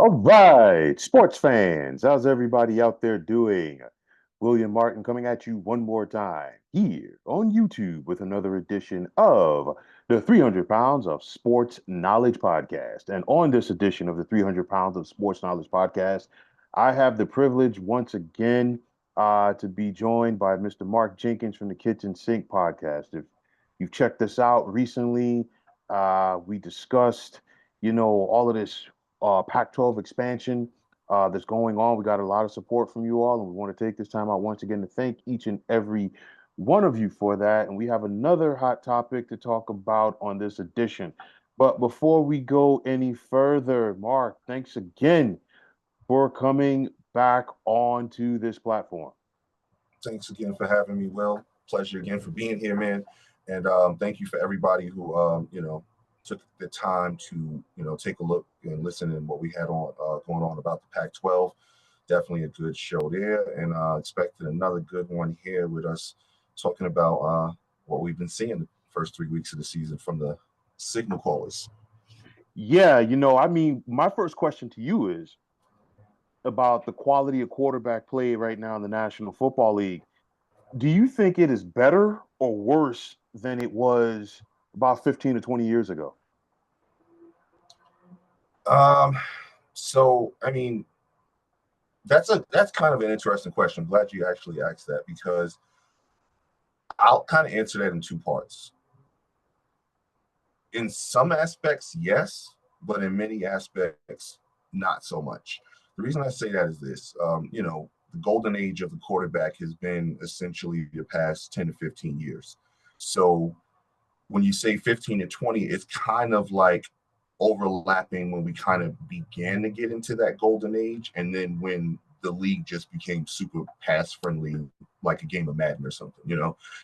All right, sports fans, how's everybody out there doing? William Martin coming at you one more time here on YouTube with another edition of the 300 Pounds of Sports Knowledge Podcast. And on this edition of the 300 Pounds of Sports Knowledge Podcast, I have the privilege once again to be joined by Mr. Marc Jenkins from the Kitchen Sink Podcast. If you've checked this out recently, we discussed, all of this Pac-12 expansion that's going on. We got a lot of support from you all, and we want to take this time out once again to thank each and every one of you for that. And we have another hot topic to talk about on this edition. But before we go any further, Marc, thanks again for coming back onto this platform. Thanks again for having me, Will. Pleasure again for being here, man. And thank you for everybody who took the time to take a look and listen in what we had on going on about the Pac-12. Definitely a good show there, and expected another good one here with us talking about what we've been seeing the first 3 weeks of the season from the signal callers. Yeah, my first question to you is about the quality of quarterback play right now in the National Football League. Do you think it is better or worse than it was about 15 to 20 years ago? Um, so I mean, that's kind of an interesting question. I'm glad you actually asked that because I'll kind of answer that in two parts. In some aspects, yes, but in many aspects, not so much. The reason I say that is this: the golden age of the quarterback has been essentially the past 10 to 15 years. So when you say 15 to 20, it's kind of like overlapping when we kind of began to get into that golden age, and then when the league just became super pass friendly, like a game of Madden or something.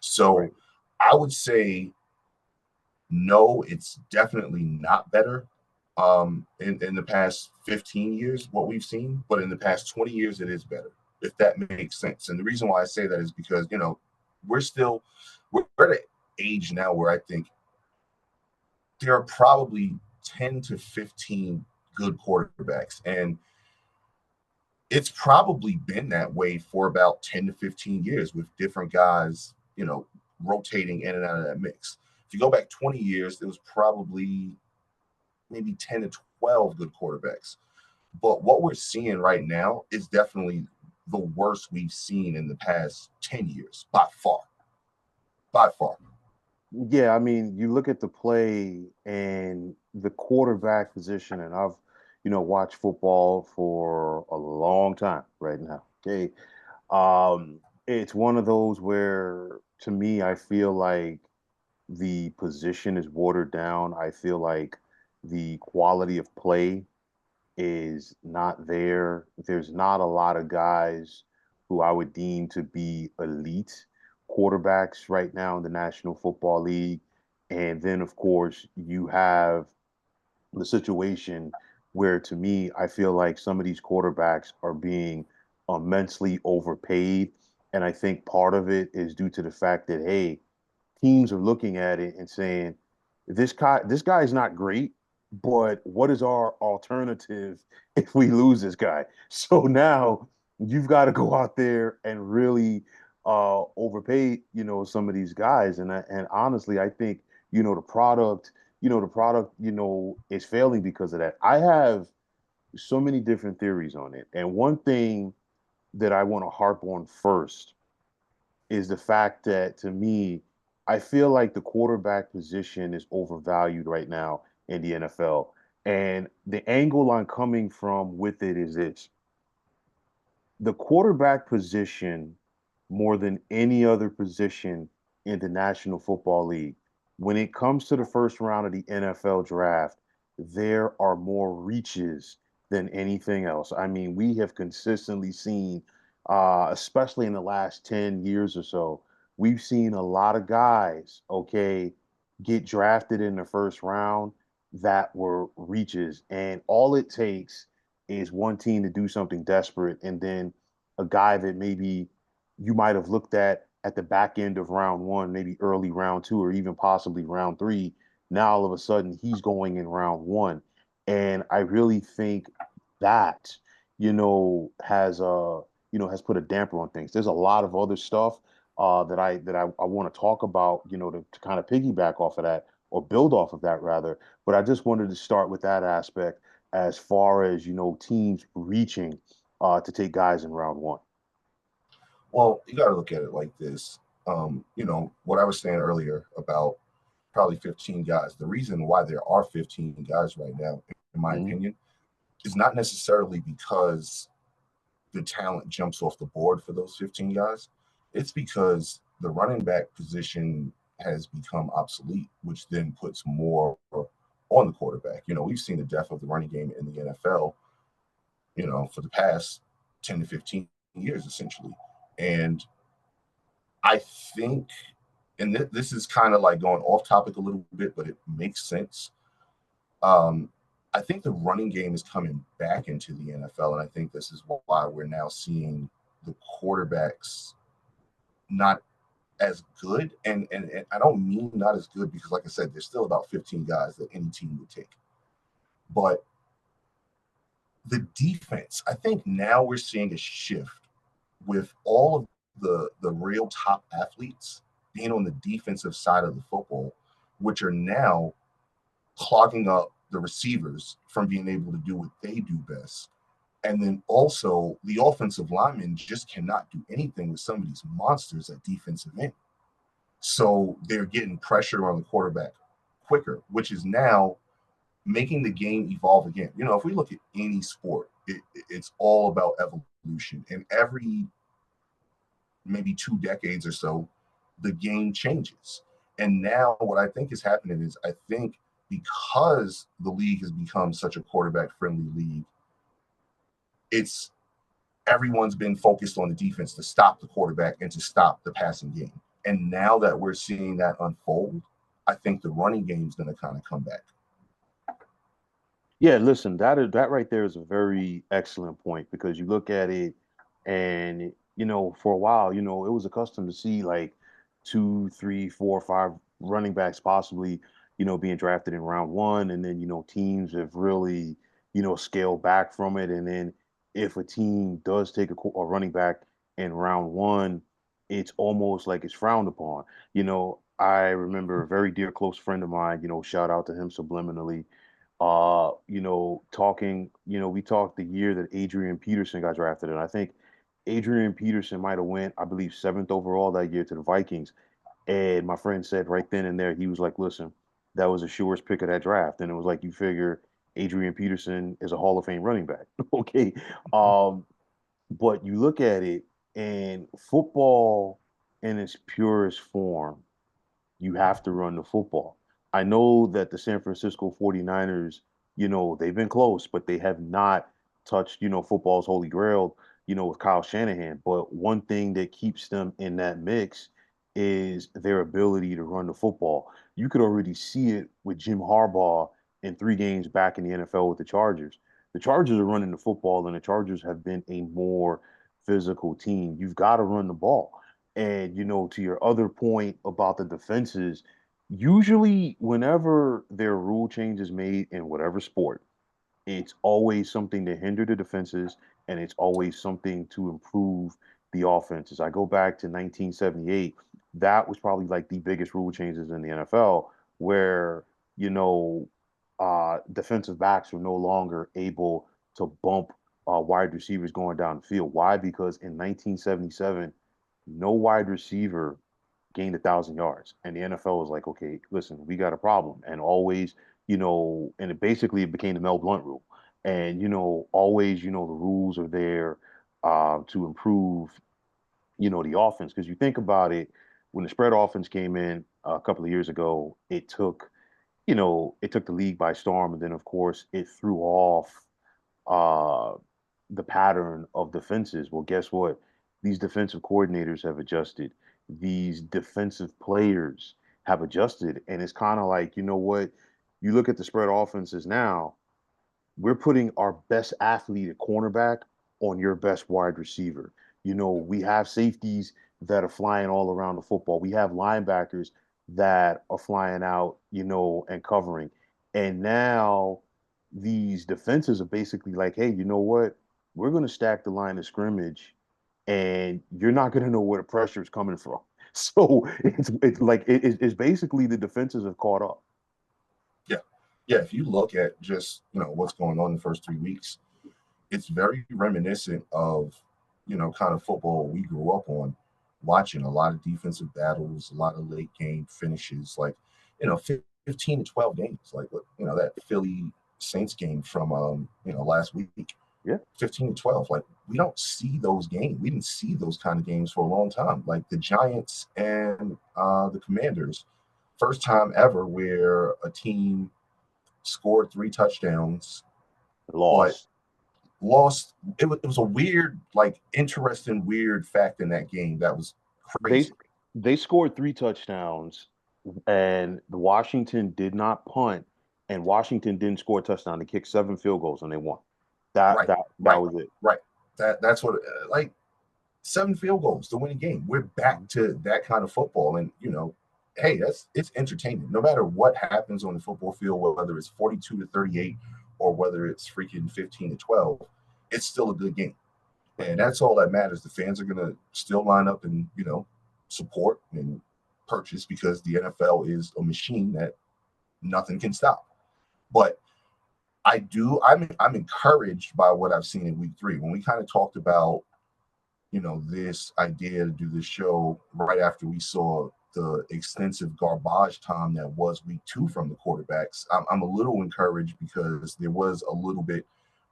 So Right. I would say no, it's definitely not better in the past 15 years, what we've seen, but in the past 20 years, it is better, if that makes sense. And the reason why I say that is because, we're still, we're at an age now where I think there are probably 10 to 15 good quarterbacks. And it's probably been that way for about 10 to 15 years with different guys, rotating in and out of that mix. If you go back 20 years, there was probably maybe 10 to 12 good quarterbacks. But what we're seeing right now is definitely the worst we've seen in the past 10 years, by far. By far. Yeah, you look at the play and the quarterback position, and I've, watched football for a long time right now. Okay. It's one of those where, to me, I feel like the position is watered down. I feel like the quality of play is not there. There's not a lot of guys who I would deem to be elite quarterbacks right now in the National Football League. And then, of course, you have the situation where, to me, I feel like some of these quarterbacks are being immensely overpaid. And I think part of it is due to the fact that, hey, teams are looking at it and saying, this guy is not great, but what is our alternative if we lose this guy? So now you've got to go out there and really overpay, some of these guys. And honestly, I think, the product, is failing because of that. I have so many different theories on it. And one thing that I want to harp on first is the fact that, to me, I feel like the quarterback position is overvalued right now in the NFL. And the angle I'm coming from with it is this: the quarterback position, more than any other position in the National Football League, when it comes to the first round of the NFL draft, there are more reaches than anything else. We have consistently seen, especially in the last 10 years or so, we've seen a lot of guys, okay, get drafted in the first round that were reaches. And all it takes is one team to do something desperate, and then a guy that maybe you might have looked at the back end of round one, maybe early round two, or even possibly round three. Now all of a sudden he's going in round one. And I really think that, has has put a damper on things. There's a lot of other stuff I want to talk about, to kind of piggyback off of that or build off of that rather. But I just wanted to start with that aspect as far as, teams reaching to take guys in round one. Well, you got to look at it like this. What I was saying earlier about probably 15 guys. The reason why there are 15 guys right now, in my Hmm. opinion, is not necessarily because the talent jumps off the board for those 15 guys. It's because the running back position has become obsolete, which then puts more on the quarterback. We've seen the death of the running game in the NFL, for the past 10 to 15 years, essentially. And I think, and this is kind of like going off topic a little bit, but it makes sense. Um, I think the running game is coming back into the NFL, and I think this is why we're now seeing the quarterbacks not as good. And I don't mean not as good because, like I said, there's still about 15 guys that any team would take. But the defense, I think now we're seeing a shift with all of the real top athletes being on the defensive side of the football, which are now clogging up the receivers from being able to do what they do best. And then also the offensive linemen just cannot do anything with some of these monsters at defensive end. So they're getting pressure on the quarterback quicker, which is now making the game evolve again. If we look at any sport, it's all about evolution. And every maybe 2 decades or so, the game changes. And now what I think is happening is I think because the league has become such a quarterback friendly league, it's everyone's been focused on the defense to stop the quarterback and to stop the passing game. And now that we're seeing that unfold, I think the running game is going to kind of come back. Yeah, listen, that right there is a very excellent point because you look at it and for a while, it was accustomed to see like two, three, four, five running backs possibly, being drafted in round one. And then, teams have really, scaled back from it. And then if a team does take a running back in round one, it's almost like it's frowned upon. I remember a very dear close friend of mine, shout out to him subliminally, talking, we talked the year that Adrian Peterson got drafted, and I think Adrian Peterson might have went, I believe, seventh overall that year to the Vikings. And my friend said right then and there, he was like, listen, that was the surest pick of that draft. And it was like, you figure Adrian Peterson is a Hall of Fame running back. Okay. Um, but you look at it and football in its purest form, you have to run the football. I know that the San Francisco 49ers, they've been close, but they have not touched, football's holy grail, with Kyle Shanahan. But one thing that keeps them in that mix is their ability to run the football. You could already see it with Jim Harbaugh in 3 games back in the NFL with the Chargers. The Chargers are running the football, and the Chargers have been a more physical team. You've got to run the ball. And to your other point about the defenses, usually whenever there are rule changes made in whatever sport, it's always something to hinder the defenses and it's always something to improve the offenses. I go back to 1978, that was probably like the biggest rule changes in the NFL where, you know, defensive backs were no longer able to bump wide receivers going down the field. Why? Because in 1977, no wide receiver gained 1,000 yards, and the NFL was like, okay, listen, we got a problem, and always, and it became the Mel Blunt rule, and always, the rules are there to improve, the offense. Because you think about it, when the spread offense came in a couple of years ago, it took the league by storm, and then of course it threw off uh, the pattern of defenses. Well, guess what? These defensive coordinators have adjusted. These defensive players have adjusted. And it's kind of like, you know what? You look at the spread offenses now, we're putting our best athlete at cornerback on your best wide receiver. We have safeties that are flying all around the football. We have linebackers that are flying out, and covering. And now these defenses are basically like, hey, you know what? We're going to stack the line of scrimmage, and you're not going to know where the pressure is coming from. So it's basically the defenses have caught up. Yeah, yeah. If you look at just what's going on in the first 3 weeks, it's very reminiscent of kind of football we grew up on, watching a lot of defensive battles, a lot of late game finishes, like 15 to 12 games, like that Philly Saints game from last week, Yeah, 15 to 12. Like we don't see those games. We didn't see those kind of games for a long time. Like the Giants and the Commanders, first time ever where a team scored 3 touchdowns but lost. lost. It was a weird, like interesting, weird fact in that game that was They crazy. they scored 3 touchdowns, and the Washington did not punt, and Washington didn't score a touchdown. They kicked 7 field goals and they won. That Right, that that right, was it. right. That's what like 7 field goals to win a game. We're back to that kind of football, and hey, it's entertaining. No matter what happens on the football field, whether it's 42-38 or whether it's freaking 15-12, it's still a good game. And that's all that matters. The fans are going to still line up and, support and purchase because the NFL is a machine that nothing can stop. But I'm encouraged by what I've seen in week 3. When we kind of talked about, this idea to do this show right after we saw the extensive garbage time that was week 2 from the quarterbacks, I'm a little encouraged because there was a little bit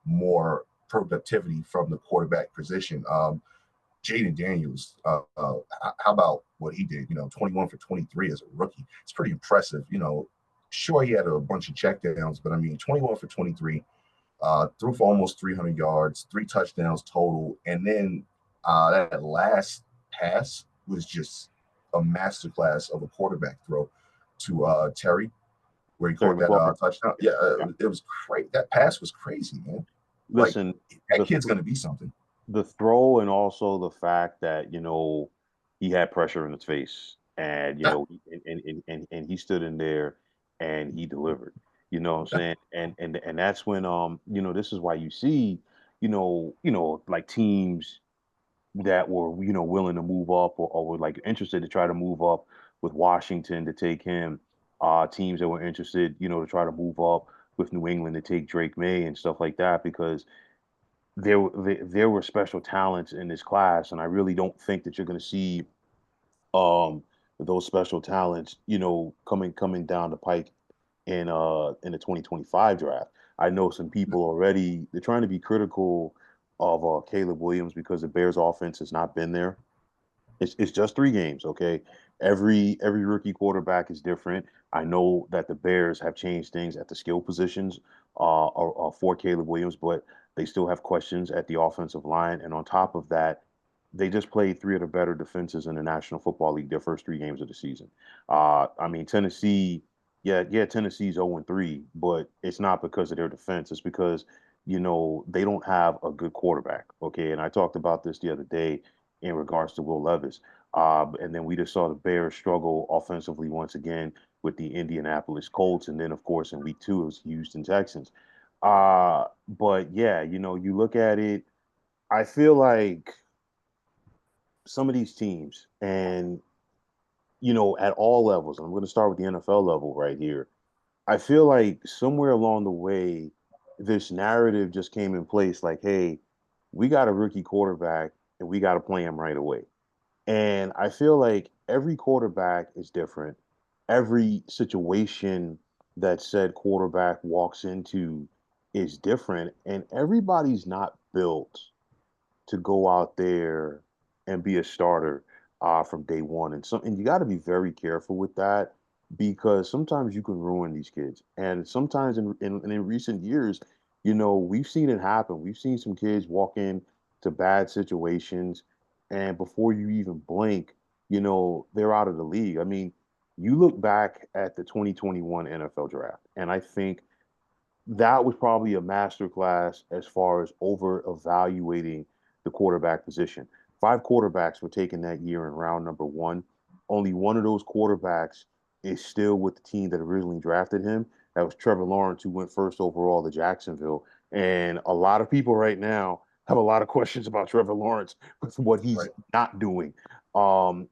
more productivity from the quarterback position. Jaden Daniels, how about what he did? 21 for 23 as a rookie. It's pretty impressive. Sure, he had a bunch of checkdowns, but I mean, 21 for 23, threw for almost 300 yards, 3 touchdowns total. And then that last pass was just a masterclass of a quarterback throw to Terry, where he Terry caught that McLaurin. touchdown. Yeah, Yeah. it was great. That pass was crazy, man. Like, Listen, that the kid's going to be something. the throw and also the fact that he had pressure in his face, and Yeah, and he stood in there and he delivered. You know what I'm yeah, saying? And that's when this is why you see like teams that were willing to move up, or were like interested to try to move up with Washington to take him. Teams that were interested to try to move up with New England to take Drake May and stuff like that, because there were special talents in this class, and I really don't think that you're going to see um those special talents coming down the pike in the 2025 draft. I know some people already, they're trying to be critical of Caleb Williams because the Bears offense has not been there. It's just 3 games, okay? Every rookie quarterback is different. I know that the Bears have changed things at the skill positions for Caleb Williams, but they still have questions at the offensive line. And on top of that, they just played 3 of the better defenses in the National Football League their first 3 games of the season. I mean, Tennessee, yeah, Tennessee's 0-3, but it's not because of their defense. It's because they don't have a good quarterback. Okay, and I talked about this the other day in regards to Will Levis. And then we just saw the Bears struggle offensively once again with the Indianapolis Colts. And then, of course, in week 2, it was Houston Texans. But yeah, you look at it, I feel like some of these teams, and, at all levels, I'm going to start with the NFL level right here. I feel like somewhere along the way, this narrative just came in place like, hey, we got a rookie quarterback and we got to play him right away. And I feel like every quarterback is different. Every situation that said quarterback walks into is different. And everybody's not built to go out there and be a starter from day one. And you got to be very careful with that, because sometimes you can ruin these kids. And sometimes in recent years, we've seen it happen. We've seen some kids walk in to bad situations, and before you even blink, they're out of the league. I mean, you look back at the 2021 NFL draft, and I think that was probably a masterclass as far as over evaluating the quarterback position. 5 quarterbacks were taken that year in round number 1. Only one of those quarterbacks is still with the team that originally drafted him. That was Trevor Lawrence, who went first overall to Jacksonville. And a lot of people right now have a lot of questions about Trevor Lawrence with what he's Right. not doing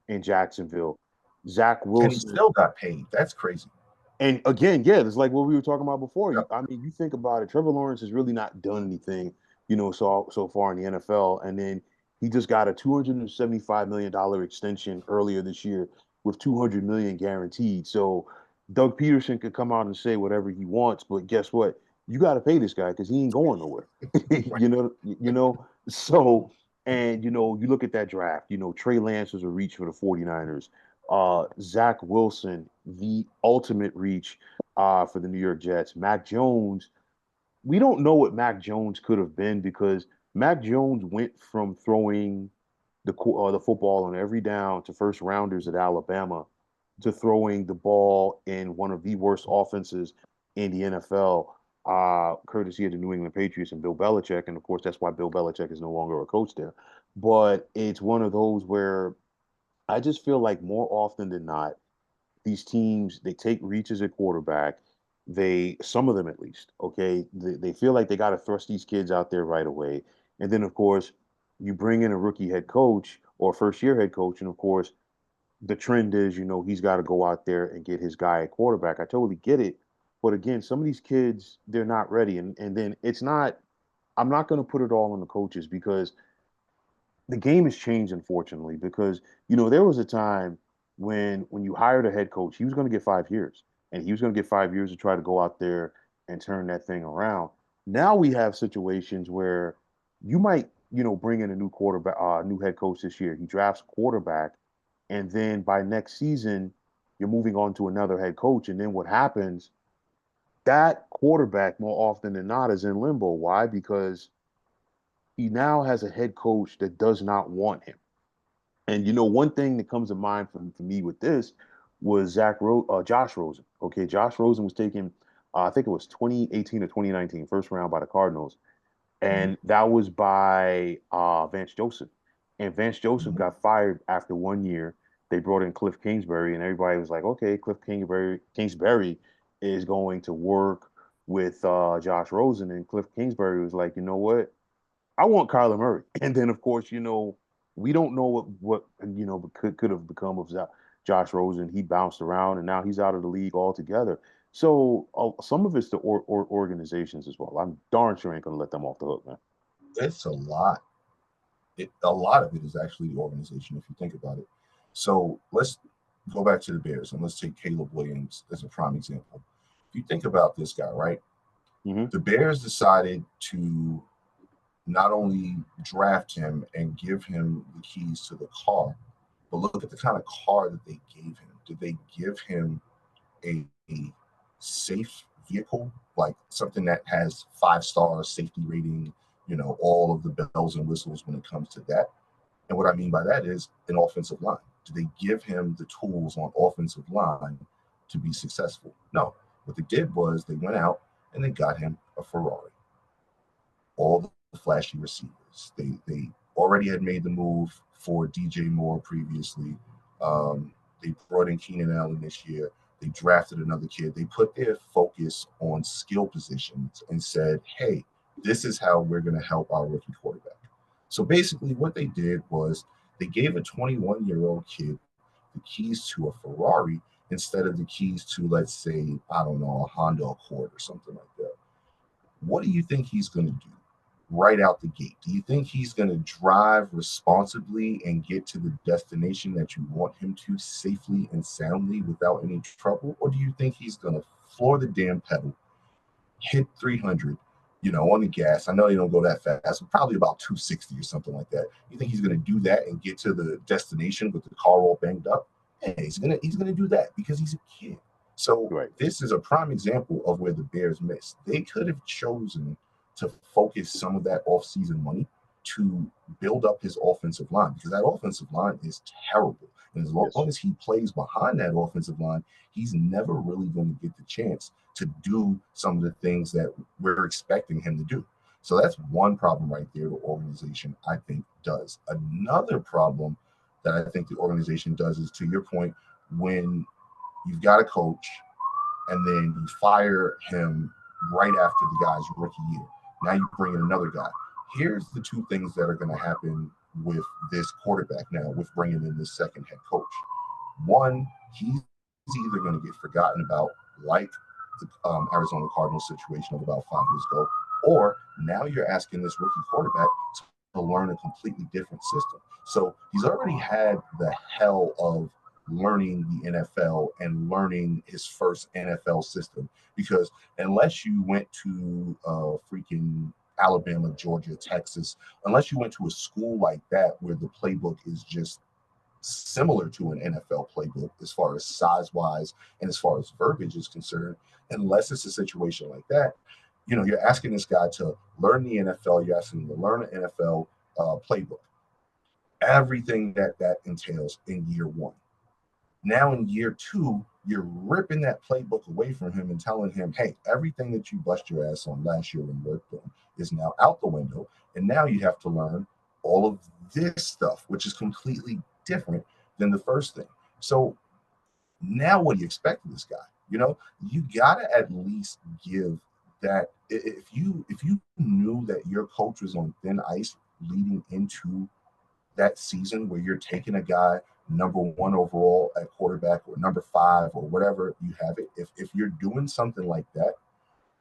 in Jacksonville. Zach And he Wilson, still got paid. That's crazy. and again, yeah, it's like what we were talking about before. Yep. I mean, you think about it. Trevor Lawrence has really not done anything, so far in the NFL, and then he just got a $275 million extension earlier this year with 200 million guaranteed. So Doug Peterson could come out and say whatever he wants, but guess what? You got to pay this guy because he ain't going nowhere. Right. So, and you look at that draft. Trey Lance was a reach for the 49ers. Zach Wilson, the ultimate reach for the New York Jets. Mac Jones, we don't know what Mac Jones could have been because Mac Jones went from throwing the football on every down to first rounders at Alabama to throwing the ball in one of the worst offenses in the NFL, courtesy of the New England Patriots and Bill Belichick. And of course, that's why Bill Belichick is no longer a coach there. But it's one of those where I just feel like more often than not, these teams they take reaches at quarterback. Some of them at least, okay, they feel like they got to thrust these kids out there right away, and then of course you bring in a rookie head coach or first year head coach, and of course the trend is he's got to go out there and get his guy at quarterback. I totally get it, but again, some of these kids they're not ready, and then it's not. I'm not going to put it all on the coaches because the game has changed, unfortunately, because there was a time when you hired a head coach, he was going to get 5 years, and he was going to get 5 years to try to go out there and turn that thing around. Now we have situations where you might bring in a new quarterback, new head coach this year. He drafts quarterback, and then by next season you're moving on to another head coach, and then what happens? That quarterback more often than not is in limbo. Why? Because he now has a head coach that does not want him. And one thing that comes to mind for me with this was Josh Rosen. Okay, Josh Rosen was taken, I think it was 2018 or 2019, first round by the Cardinals, Mhm. and that was by Vance Joseph. And Vance Joseph Mhm. got fired after 1 year. They brought in Cliff Kingsbury, and everybody was like, "Okay, Kingsbury is going to work with Josh Rosen." And Cliff Kingsbury was like, "You know what? I want Kyler Murray." And then, of course, we don't know what could have become of Josh Rosen. He bounced around, and now he's out of the league altogether. So some of it's the organizations as well. I'm darn sure ain't gonna let them off the hook, man. It's a lot. A lot of it is actually the organization, if you think about it. So let's go back to the Bears and let's take Caleb Williams as a prime example. If you think about this guy, right? Hmm. The Bears decided to not only draft him and give him the keys to the car, but look at the kind of car that they gave him. Did they give him a safe vehicle, like something that has 5 star safety rating, all of the bells and whistles when it comes to that? And what I mean by that is an offensive line. Do they give him the tools on offensive line to be successful? No. What they did was they went out and they got him a Ferrari, all the flashy receivers. They already had made the move for DJ Moore previously. They brought in Keenan Allen this year. They drafted another kid. They put their focus on skill positions and said, hey, this is how we're going to help our rookie quarterback. So basically, what they did was they gave a 21-year-old kid the keys to a Ferrari instead of the keys to, let's say, I don't know, a Honda Accord or something like that. What do you think he's going to do right out the gate? Do you think he's going to drive responsibly and get to the destination that you want him to safely and soundly without any trouble? Or do you think he's going to floor the damn pedal, hit 300, on the gas? I know they don't go that fast, but probably about 260 or something like that. You think he's going to do that and get to the destination with the car all banged up? Yeah, he's gonna do that because he's a kid. So Right. this is a prime example of where the Bears missed. They could have chosen to focus some of that offseason money to build up his offensive line because that offensive line is terrible. And as long Yes. as he plays behind that offensive line, he's never really going to get the chance to do some of the things that we're expecting him to do. So that's one problem right there the organization, I think, does. Another problem that I think the organization does is, to your point, when you've got a coach and then you fire him right after the guy's rookie year. Now you bring in another guy. Here's the two things that are going to happen with this quarterback now, with bringing in this second head coach. One, he's either going to get forgotten about, like the Arizona Cardinals situation of about 5 years ago, or now you're asking this rookie quarterback to learn a completely different system. So he's already had the hell of learning the NFL and learning his first NFL system, because unless you went to freaking Alabama, Georgia, Texas, unless you went to a school like that where the playbook is just similar to an NFL playbook as far as size wise and as far as verbiage is concerned, unless it's a situation like that, you're asking this guy to learn the NFL, you're asking him to learn an NFL playbook, everything that entails in year one. Now in year two, you're ripping that playbook away from him and telling him, hey, everything that you bust your ass on last year and worked on is now out the window. And now you have to learn all of this stuff, which is completely different than the first thing. So now what do you expect of this guy? You gotta at least give that. If you knew that your coach was on thin ice leading into that season, where you're taking a guy number one overall at quarterback or number five or whatever you have it, if you're doing something like that,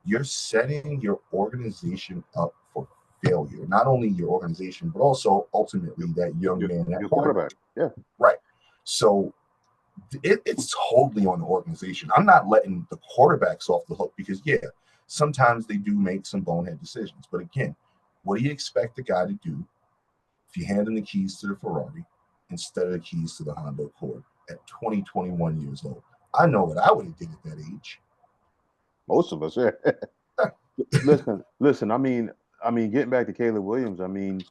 you're setting your organization up for failure. Not only your organization, but also ultimately that young man, that Your quarterback. quarterback. Yeah. Right. So it's totally on the organization. I'm not letting the quarterbacks off the hook, because yeah, sometimes they do make some bonehead decisions. But again, what do you expect the guy to do if you hand him the keys to the Ferrari instead of the keys to the Honda Accord at 20, 21 years old? I know what I would have did at that age. Most of us, yeah. Listen. I mean, getting back to Caleb Williams. I mean,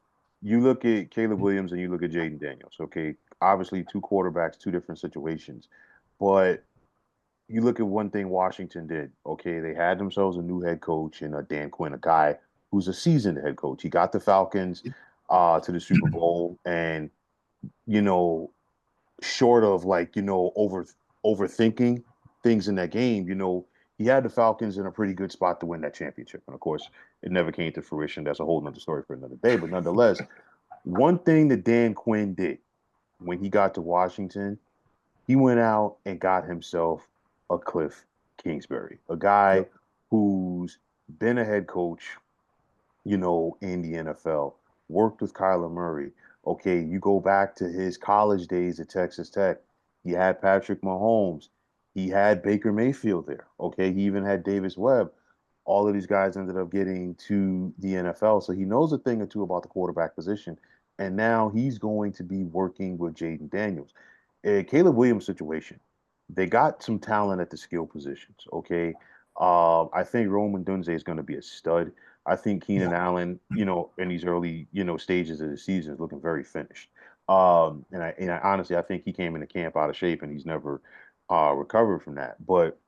you look at Caleb Williams and you look at Jaden Daniels. Okay, obviously two quarterbacks, two different situations, but you look at one thing Washington did. Okay, they had themselves a new head coach in Dan Quinn, a guy who's a seasoned head coach. He got the Falcons to the Super Bowl, and you know, short of like overthinking things in that game, he had the Falcons in a pretty good spot to win that championship. And of course, it never came to fruition. That's a whole nother story for another day. But nonetheless, one thing that Dan Quinn did when he got to Washington, he went out and got himself a Cliff Kingsbury, a guy Yep. who's been a head coach, in the NFL, worked with Kyler Murray. Okay, you go back to his college days at Texas Tech. He had Patrick Mahomes. He had Baker Mayfield there. Okay, he even had Davis Webb. All of these guys ended up getting to the NFL. So he knows a thing or two about the quarterback position. And now he's going to be working with Jaden Daniels. Caleb Williams' situation, they got some talent at the skill positions. Okay. I think Roman Dunze is going to be a stud. I think Keenan Yeah. Allen, in these early, stages of the season is looking very finished. And I honestly, I think he came into camp out of shape and he's never recovered from that. But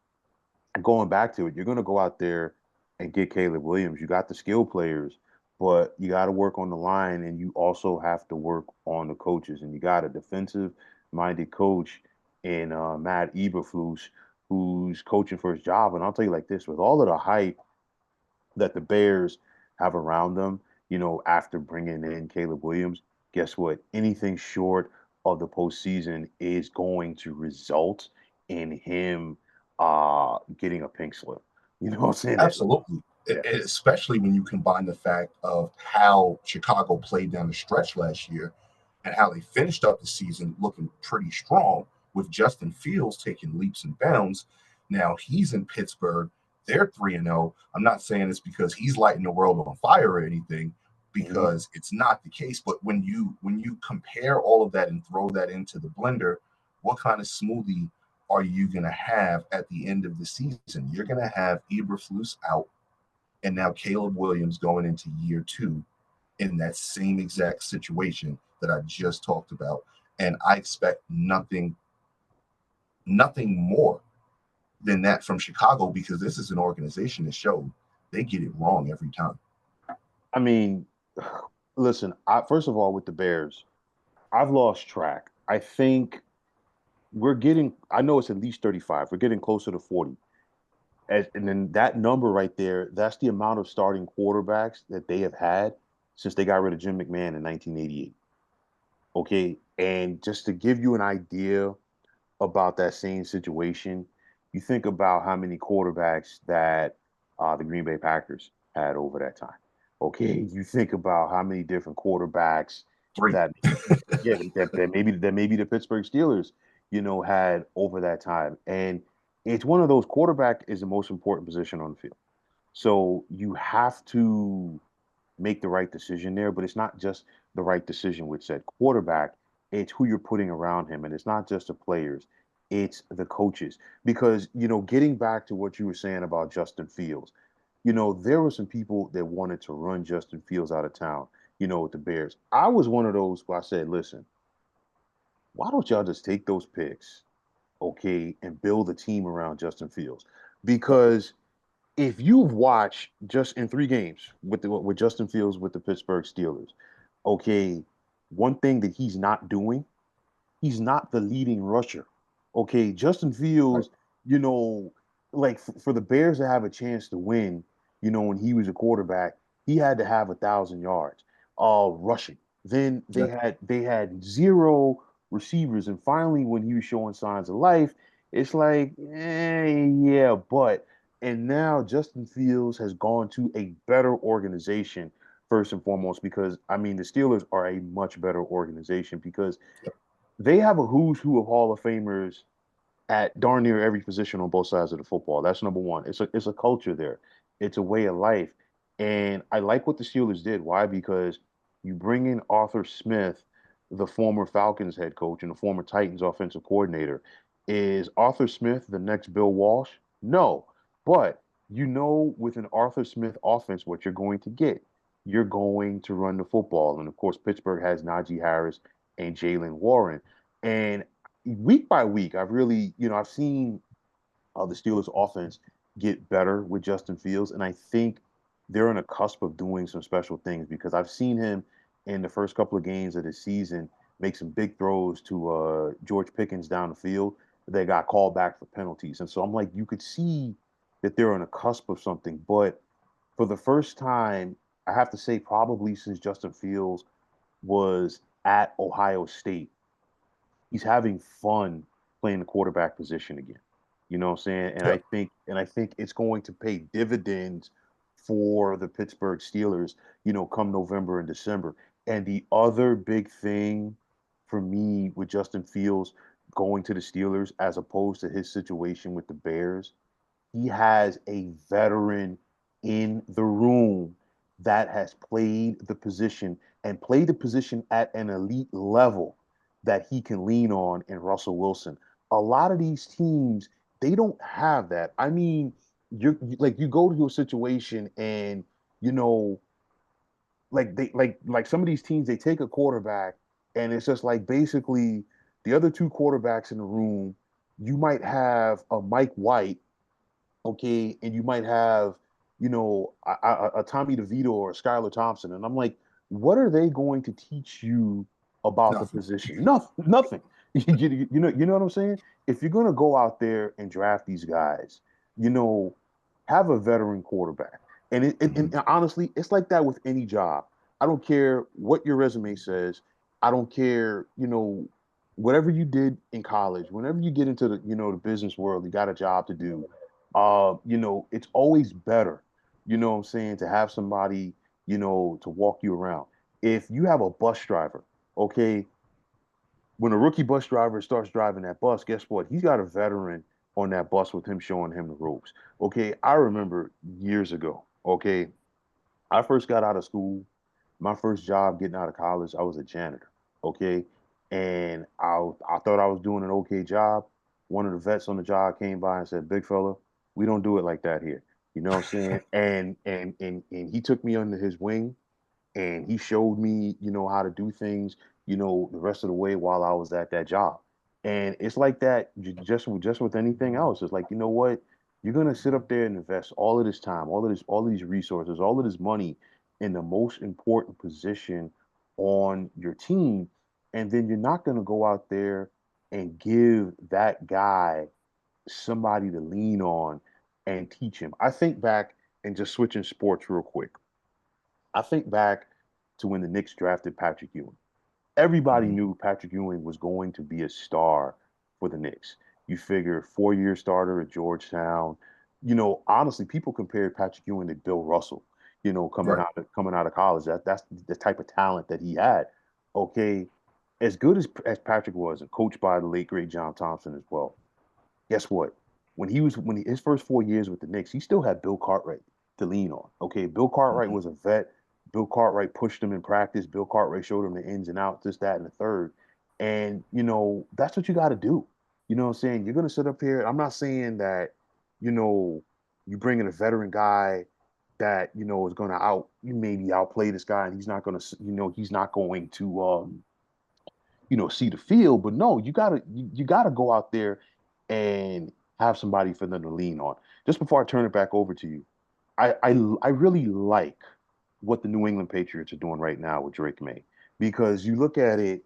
going back to it, you're going to go out there and get Caleb Williams. You got the skill players, but you got to work on the line and you also have to work on the coaches. And you got a defensive minded coach in Matt Eberflus who's coaching for his job. And I'll tell you like this, with all of the hype that the Bears have around them, after bringing in Caleb Williams, guess what? Anything short of the postseason is going to result in him getting a pink slip. You know what I'm saying? Absolutely. Yeah. Especially when you combine the fact of how Chicago played down the stretch last year and how they finished up the season looking pretty strong, with Justin Fields taking leaps and bounds. Now he's in Pittsburgh. They're 3-0. I'm not saying it's because he's lighting the world on fire or anything, Hmm. because it's not the case. But when you compare all of that and throw that into the blender, what kind of smoothie are you going to have at the end of the season? You're going to have Eberflus out, and now Caleb Williams going into year two in that same exact situation that I just talked about. And I expect nothing more than that from Chicago, because this is an organization that showed they get it wrong every time. I mean, listen, first of all, with the Bears, I've lost track. I think I know it's at least 35. We're getting closer to 40. And then that number right there, that's the amount of starting quarterbacks that they have had since they got rid of Jim McMahon in 1988. Okay. And just to give you an idea about that same situation, you think about how many quarterbacks that the Green Bay Packers had over that time. Okay. You think about how many different quarterbacks Three. that, yeah, that maybe the Pittsburgh Steelers, had over that time. And it's one of those. Quarterback is the most important position on the field. So you have to make the right decision there, but it's not just the right decision with said quarterback, it's who you're putting around him. And it's not just the players, it's the coaches. Because, getting back to what you were saying about Justin Fields, there were some people that wanted to run Justin Fields out of town, with the Bears. I was one of those who I said, listen, why don't y'all just take those picks, okay, and build a team around Justin Fields? Because if you've watched just in 3 games with Justin Fields with the Pittsburgh Steelers, okay, one thing that he's not the leading rusher. Okay, Justin Right. Fields, you know, like for the Bears to have a chance to win, when he was a quarterback, he had to have 1,000 yards, rushing. Then they Yeah. had zero receivers, and finally, when he was showing signs of life, it's like, yeah, but. And now Justin Fields has gone to a better organization first and foremost because I mean the Steelers are a much better organization because they have a who's who of Hall of Famers at darn near every position on both sides of the football. That's number one. It's a culture there. It's a way of life. And I like what the Steelers did. Why? Because you bring in Arthur Smith, the former Falcons head coach and the former Titans offensive coordinator. Is Arthur Smith the next Bill Walsh? No. But with an Arthur Smith offense what you're going to get. You're going to run the football. And of course, Pittsburgh has Najee Harris and Jalen Warren. And week by week, I've seen the Steelers' offense get better with Justin Fields, and I think they're on a cusp of doing some special things because I've seen him in the first couple of games of the season make some big throws to George Pickens down the field that got called back for penalties, and so I'm like, you could see that they're on a cusp of something, but for the first time, I have to say probably since Justin Fields was at Ohio State he's having fun playing the quarterback position again. You know what I'm saying? And Yeah. I think it's going to pay dividends for the Pittsburgh Steelers, come November and December. And the other big thing for me with Justin Fields going to the Steelers as opposed to his situation with the Bears he has a veteran in the room that has played the position and played the position at an elite level that he can lean on in Russell Wilson. A lot of these teams, they don't have that. I mean, you go to a situation and you know like some of these teams they take a quarterback and it's just like basically the other two quarterbacks in the room you might have a Mike White okay, and you might have, a Tommy DeVito or a Skylar Thompson, and I'm like, what are they going to teach you about the Nothing. position? Nothing, nothing. You know what I'm saying? If you're gonna go out there and draft these guys, you know, have a veteran quarterback, and Mhm. and honestly, it's like that with any job. I don't care what your resume says. I don't care, whatever you did in college. Whenever you get into the business world, you got a job to do it's always better, what I'm saying, to have somebody, to walk you around. If you have a bus driver, okay, when a rookie bus driver starts driving that bus, guess what? He's got a veteran on that bus with him showing him the ropes. Okay, I remember years ago, okay, I first got out of school. My first job getting out of college, I was a janitor. Okay. And I thought I was doing an okay job. One of the vets on the job came by and said, Big fella, we don't do it like that here. You know what I'm saying? And he took me under his wing and he showed me, how to do things, the rest of the way while I was at that job. And it's like that just with anything else. It's like, you know what? You're gonna sit up there and invest all of this time, all of these resources, all of this money in the most important position on your team, and then you're not gonna go out there and give that guy somebody to lean on and teach him. I think back and just switching sports real quick. I think back to when the Knicks drafted Patrick Ewing. Everybody Mm-hmm. knew Patrick Ewing was going to be a star for the Knicks. You figure 4 year starter at Georgetown. Honestly, people compared Patrick Ewing to Bill Russell. Right. Coming out of college, that's the type of talent that he had. Okay, as good as Patrick was, and coached by the late great John Thompson as well. Guess what? His first 4 years with the Knicks, he still had Bill Cartwright to lean on. Okay, Bill Cartwright Mm-hmm. was a vet. Bill Cartwright pushed him in practice. Bill Cartwright showed him the ins and outs, this, that, and the third. And that's what you got to do. You know what I'm saying? You're gonna sit up here. I'm not saying that, you know, you bring in a veteran guy that is gonna you maybe outplay this guy, and he's not gonna, he's not going to see the field. But no, you gotta go out there and have somebody for them to lean on. Just before I turn it back over to you, I really like what the New England Patriots are doing right now with Drake May, because you look at it,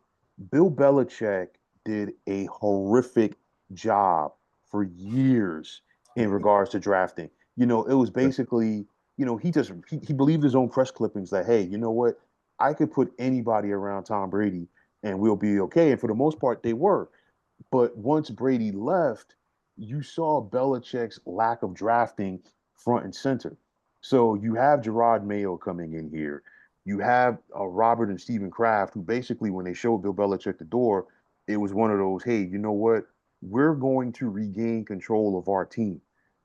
Bill Belichick did a horrific job for years in regards to drafting. It was Yeah. basically, he believed his own press clippings that, hey, you know what, I could put anybody around Tom Brady and we'll be okay. And for the most part, they were. But once Brady left, you saw Belichick's lack of drafting front and center. So you have Gerard Mayo coming in here. You have Robert and Stephen Kraft, who basically, when they showed Bill Belichick the door, it was one of those, hey, you know what? We're going to regain control of our team.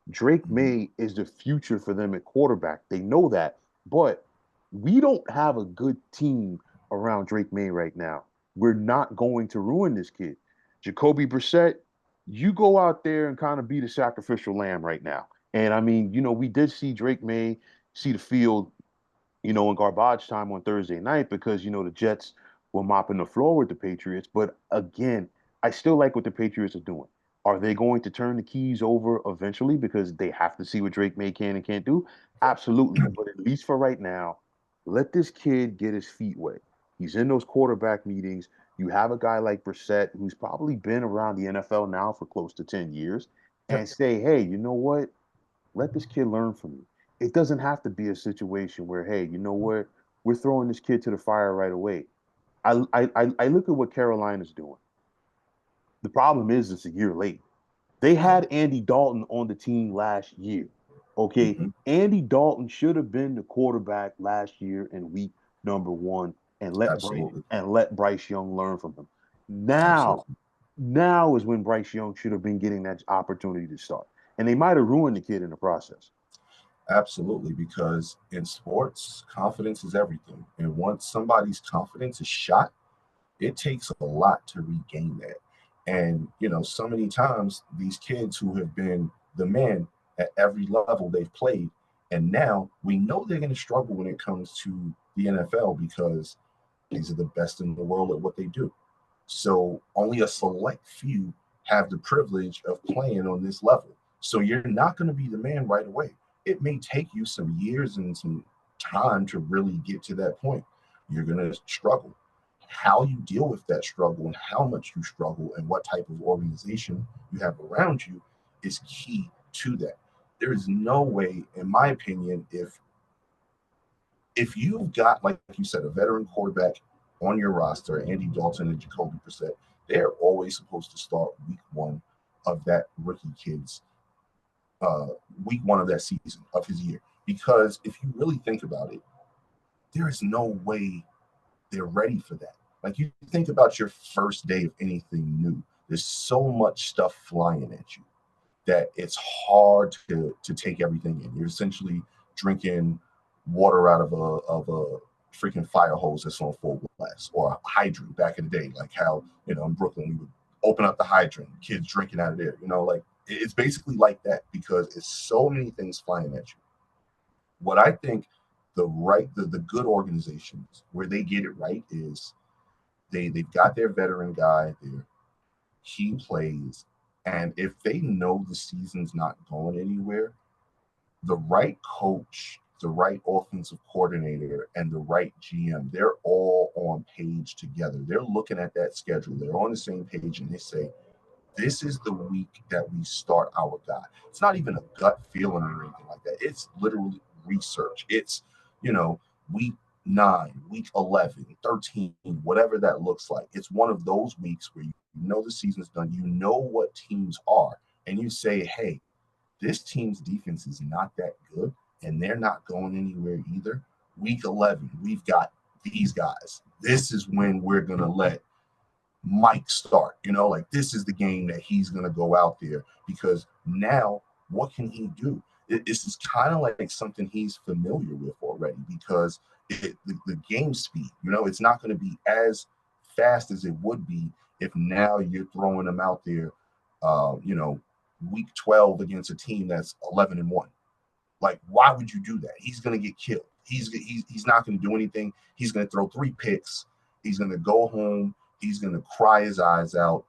Drake Mm-hmm. May is the future for them at quarterback. They know that. But we don't have a good team around Drake May right now. We're not going to ruin this kid. Jacoby Brissett, you go out there and kind of be the sacrificial lamb right now. And I mean, we did see Drake May see the field, in garbage time on Thursday night because, the Jets were mopping the floor with the Patriots. But again, I still like what the Patriots are doing. Are they going to turn the keys over eventually because they have to see what Drake May can and can't do? Absolutely. But at least for right now, let this kid get his feet wet. He's in those quarterback meetings. You have a guy like Brissett who's probably been around the NFL now for close to 10 years Yeah. and say, hey, you know what? Let this kid learn from you. It doesn't have to be a situation where, hey, you know what? We're throwing this kid to the fire right away. I look at what Carolina's doing. The problem is it's a year late. They had Andy Dalton on the team last year. Okay. Mm-hmm. Andy Dalton should have been the quarterback last year in week number one and Absolutely. let Bryce Young learn from him. Now, Absolutely. now is when Bryce Young should have been getting that opportunity to start. And they might have ruined the kid in the process. Absolutely. Because in sports, confidence is everything. And once somebody's confidence is shot, it takes a lot to regain that. And, so many times these kids who have been the man at every level they've played, and now we know they're going to struggle when it comes to the NFL because these are the best in the world at what they do. So only a select few have the privilege of playing on this level. So you're not going to be the man right away. It may take you some years and some time to really get to that point. You're going to struggle. How you deal with that struggle and how much you struggle and what type of organization you have around you is key to that. There is no way, in my opinion, if you've got, like you said, a veteran quarterback on your roster, Andy Dalton and Jacoby Brissett, they're always supposed to start week one of that rookie kid's uh, week one of that season of his year. Because if you really think about it, there is no way they're ready for that. Like you think about your first day of anything new, there's so much stuff flying at you that it's hard to take everything in. You're essentially drinking water out of a freaking fire hose that's on full blast, or a hydrant back in the day, like how in Brooklyn we would open up the hydrant, kids drinking out of there. Like it's basically like that because it's so many things flying at you. What I think the good organizations where they get it right is they've got their veteran guy there, he plays, and if they know the season's not going anywhere, the right coach, the right offensive coordinator, and the right GM, they're all on page together. They're looking at that schedule. They're on the same page, and they say, this is the week that we start our guy. It's not even a gut feeling or anything like that. It's literally research. It's, you know, week 9, week 11, 13, whatever that looks like. It's one of those weeks where you know the season's done. You know what teams are. And you say, hey, this team's defense is not that good, and they're not going anywhere either. Week 11, we've got these guys. This is when we're going to let Mike start. Like this is the game that he's going to go out there because now what can he do? This is kind of like something he's familiar with already because the game speed, it's not going to be as fast as it would be if now you're throwing him out there, uh, you know, week 12 against a team that's 11-1. Like, why would you do that? He's going to get killed. He's not going to do anything. He's going to throw 3 picks. He's going to go home. He's going to cry his eyes out.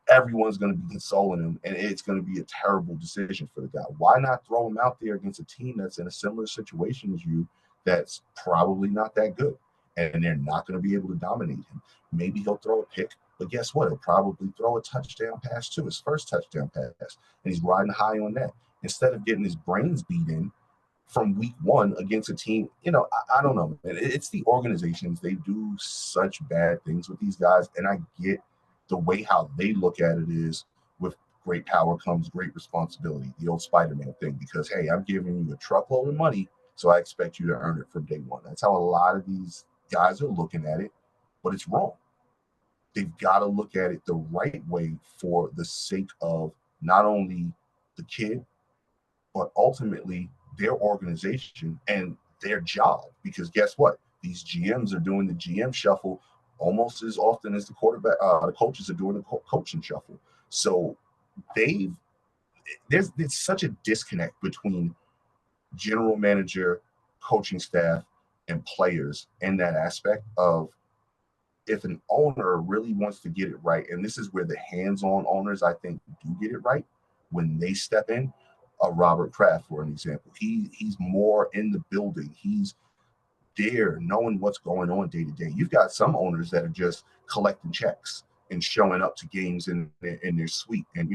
Everyone's going to be consoling him, and it's going to be a terrible decision for the guy. Why not throw him out there against a team that's in a similar situation as you that's probably not that good, and they're not going to be able to dominate him? Maybe he'll throw a pick, but guess what? He'll probably throw a touchdown pass too, his first touchdown pass, and he's riding high on that instead of getting his brains beat in from week 1 against a team. I don't know, man. It's the organizations. They do such bad things with these guys, and I get the way how they look at it is with great power comes great responsibility, the old Spider-Man thing, because, hey, I'm giving you a truckload of money, so I expect you to earn it from day one. That's how a lot of these guys are looking at it, but it's wrong. They've got to look at it the right way for the sake of not only the kid, but ultimately their organization and their job. Because guess what? These GMs are doing the GM shuffle almost as often as the coaches are doing the coaching shuffle. So they've there's such a disconnect between general manager, coaching staff, and players in that aspect of if an owner really wants to get it right, and this is where the hands-on owners I think do get it right when they step in. Robert Kraft, for an example, he's more in the building. He's there knowing what's going on day to day. You've got some owners that are just collecting checks and showing up to games in their suite and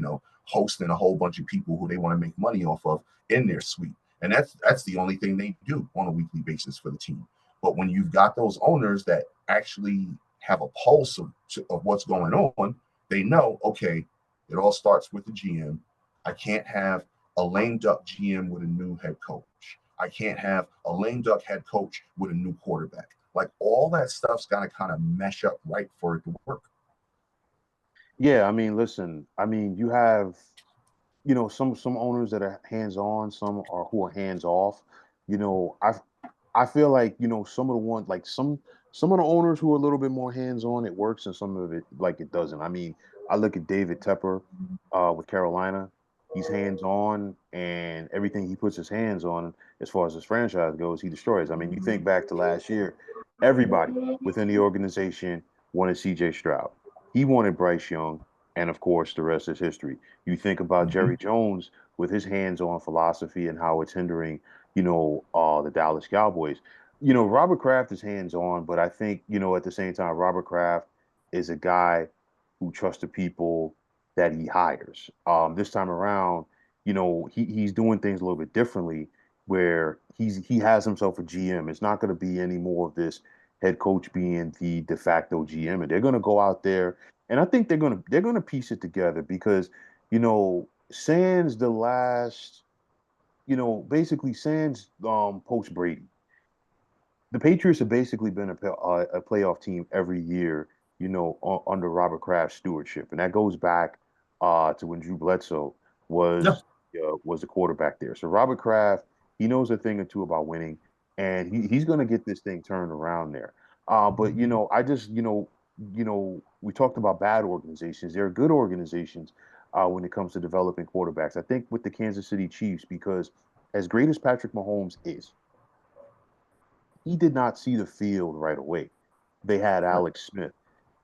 hosting a whole bunch of people who they want to make money off of in their suite. And that's the only thing they do on a weekly basis for the team. But when you've got those owners that actually have a pulse of what's going on, they know, okay, it all starts with the GM. I can't have a lame duck GM with a new head coach. I can't have a lame duck head coach with a new quarterback. Like all that stuff's got to kind of mesh up right for it to work. Yeah, I mean, listen, I mean, you have some owners that are hands on, some are who are hands off. You know, I feel like some of the ones like some of the owners who are a little bit more hands on, it works, and some of it like it doesn't. I mean, I look at David Tepper with Carolina. He's hands on, and everything he puts his hands on, as far as his franchise goes, he destroys. I mean, you think back to last year, everybody within the organization wanted C.J. Stroud. He wanted Bryce Young, and of course, the rest is history. You think about Mm-hmm. Jerry Jones with his hands-on philosophy and how it's hindering the Dallas Cowboys. Robert Kraft is hands on, but I think, at the same time, Robert Kraft is a guy who trusts the people that he hires. This time around, he's doing things a little bit differently where he has himself a GM. It's not going to be any more of this head coach being the de facto GM, and they're going to go out there, and I think they're going to piece it together because, sans the last basically sans post Brady, the Patriots have basically been a playoff team every year, under Robert Kraft's stewardship, and that goes back to when Drew Bledsoe Yeah. was the quarterback there. So Robert Kraft, he knows a thing or two about winning, and he's going to get this thing turned around there. But I just we talked about bad organizations. There are good organizations when it comes to developing quarterbacks. I think with the Kansas City Chiefs, because as great as Patrick Mahomes is, he did not see the field right away. They had Right. Alex Smith.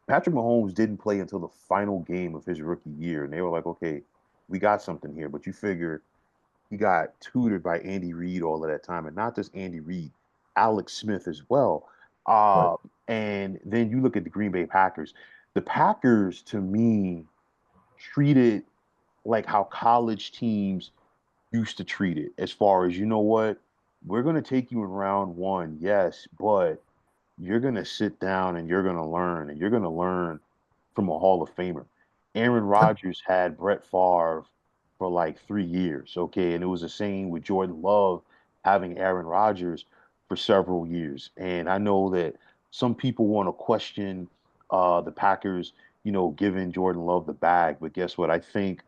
Patrick Mahomes didn't play until the final game of his rookie year, and they were like, "Okay, we got something here." But you figure he got tutored by Andy Reid all of that time, and not just Andy Reid, Alex Smith as well. Right. And then you look at the Green Bay Packers. The Packers, to me, treated like how college teams used to treat it, as far as, you know what, we're going to take you in round one, yes, but you're going to sit down and you're going to learn, and you're going to learn from a Hall of Famer. Aaron Yeah. Rodgers had Brett Favre for like 3 years, okay, and it was the same with Jordan Love having Aaron Rodgers for several years. And I know that some people want to question the Packers, giving Jordan Love the bag, but guess what? I think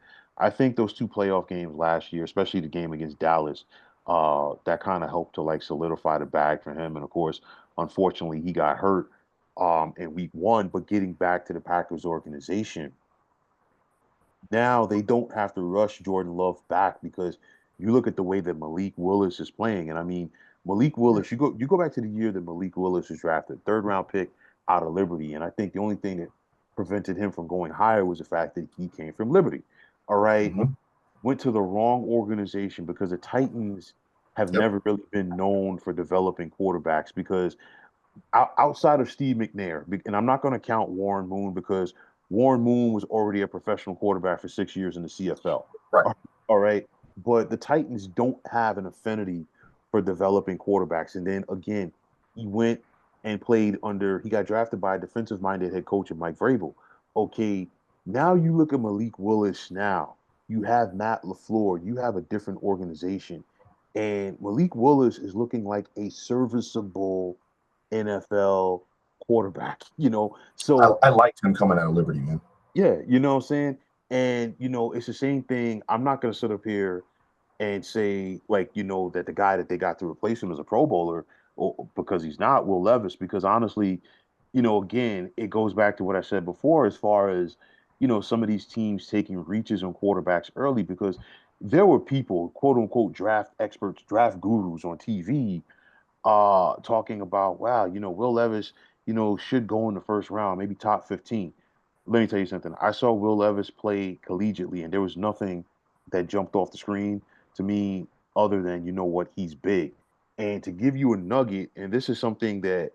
those two playoff games last year, especially the game against Dallas, that kind of helped to like solidify the bag for him. And of course, unfortunately, he got hurt in week one. But getting back to the Packers organization, now they don't have to rush Jordan Love back, because you look at the way that Malik Willis is playing. And I mean, Malik Yeah. Willis, you go back to the year that Malik Willis was drafted, third round pick out of Liberty. And I think the only thing that prevented him from going higher was the fact that he came from Liberty. All right. Hmm. Went to the wrong organization, because the Titans have Yep. never really been known for developing quarterbacks, because outside of Steve McNair, and I'm not going to count Warren Moon, because Warren Moon was already a professional quarterback for 6 years in the CFL. Right. All right. But the Titans don't have an affinity for developing quarterbacks. And then again, he went and he got drafted by a defensive minded head coach of Mike Vrabel. Okay. Now you look at Malik Willis now. You have Matt LaFleur. You have a different organization. And Malik Willis is looking like a serviceable NFL quarterback, So I liked him coming out of Liberty, man. yeah, you know what I'm saying? And it's the same thing. I'm not gonna sit up here and say, like, that the guy that they got to replace him is a Pro Bowler, because he's not Will Levis, because honestly, again, it goes back to what I said before, as far as, some of these teams taking reaches on quarterbacks early, because there were people, quote unquote, draft experts, draft gurus on TV talking about, wow, Will Levis, should go in the first round, maybe top 15. Let me tell you something. I saw Will Levis play collegiately, and there was nothing that jumped off the screen to me other than, what, he's big. And to give you a nugget, and this is something that,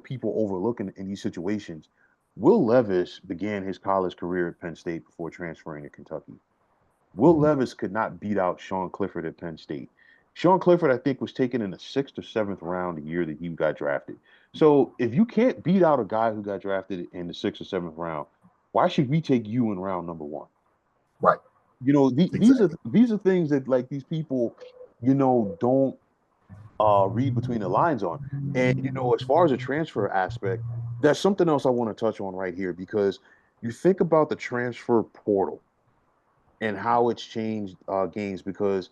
people overlook in these situations, Will Levis began his college career at Penn State before transferring to Kentucky. Will Hmm. Levis could not beat out Sean Clifford at Penn State. Sean Clifford, I think, was taken in the sixth or seventh round the year that he got drafted. So if you can't beat out a guy who got drafted in the sixth or seventh round, why should we take you in round number one? Right. These are Exactly. things that, like, these people, don't read between the lines on. And as far as the transfer aspect, that's something else I want to touch on right here, because you think about the transfer portal and how it's changed games, because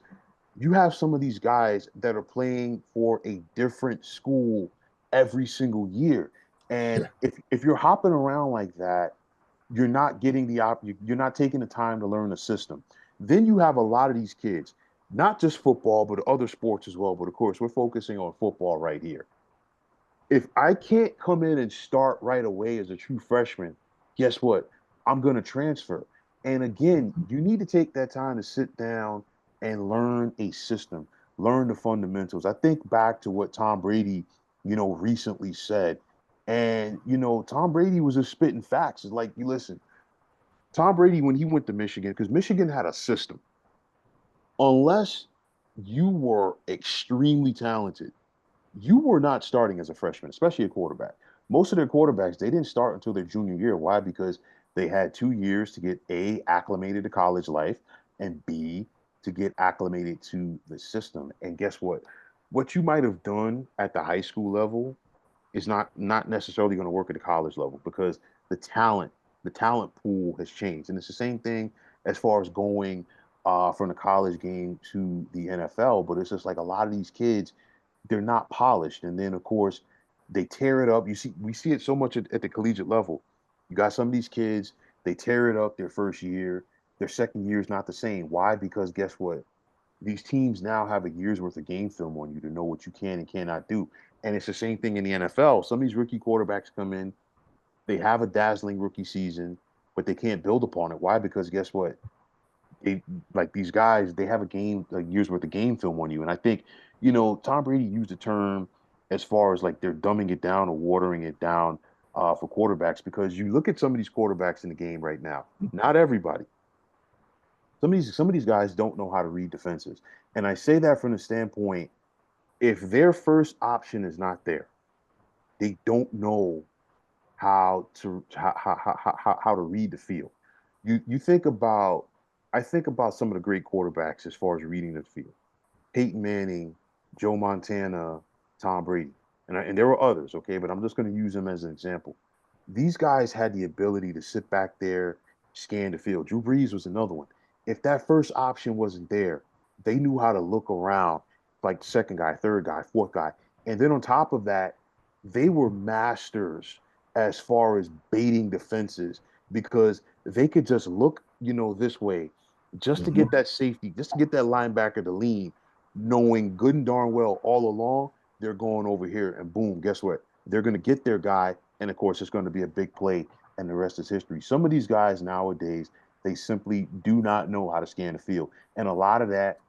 you have some of these guys that are playing for a different school every single year. And Yeah. if you're hopping around like that, you're not getting you're not taking the time to learn the system. Then you have a lot of these kids, not just football, but other sports as well. But of course, we're focusing on football right here. If I can't come in and start right away as a true freshman, guess what? I'm going to transfer. And again, you need to take that time to sit down and learn a system, learn the fundamentals. I think back to what Tom Brady, recently said. And, Tom Brady was just spitting facts. It's like, you listen, Tom Brady, when he went to Michigan, because Michigan had a system, unless you were extremely talented, you were not starting as a freshman, especially a quarterback. Most of their quarterbacks, they didn't start until their junior year. Why? Because they had 2 years to get A, acclimated to college life, and B, to get acclimated to the system. And guess what? What you might have done at the high school level is not necessarily going to work at the college level, because the talent the talent pool has changed, and it's the same thing as far as going from the college game to the NFL. But it's just like a lot of these kids, they're not polished, and then of course they tear it up. We see it so much at the collegiate level. You got some of these kids, they tear it up their first year, their second year is not the same. Why? Because guess what? These teams now have a year's worth of game film on you to know what you can and cannot do. And it's the same thing in the NFL. Some of these rookie quarterbacks come in, they have a dazzling rookie season, but they can't build upon it. Why? Because guess what? They like these guys, they have a year's worth of game film on you. And I think, Tom Brady used the term as far as like they're dumbing it down or watering it down. for quarterbacks, because you look at some of these quarterbacks in the game right now. Not everybody. Some of these guys don't know how to read defenses, and I say that from the standpoint, if their first option is not there, they don't know how to read the field. You think about, I think about some of the great quarterbacks as far as reading the field. Peyton Manning, Joe Montana, Tom Brady, and there were others, okay, but I'm just going to use them as an example. These guys had the ability to sit back there, scan the field. Drew Brees was another one. If that first option wasn't there, they knew how to look around, like second guy, third guy, fourth guy, and then on top of that, they were masters as far as baiting defenses because they could just look, this way, just to Mm-hmm. get that safety, just to get that linebacker to lean, knowing good and darn well all along they're going over here, and boom, guess what? They're going to get their guy, and of course, it's going to be a big play, and the rest is history. Some of these guys nowadays, they simply do not know how to scan the field, and a lot of that,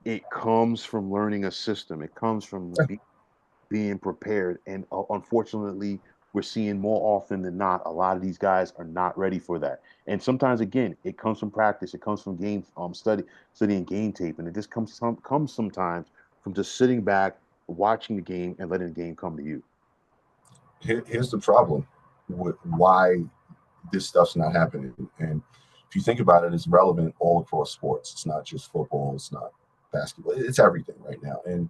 it comes from learning a system. It comes from being prepared, and unfortunately, we're seeing more often than not, a lot of these guys are not ready for that. And sometimes, again, it comes from practice. It comes from game studying game tape, and it just comes sometimes from just sitting back, watching the game, and letting the game come to you. Here's the problem with why this stuff's not happening. And if you think about it, it's relevant all across sports. It's not just football. It's not basketball. It's everything right now. And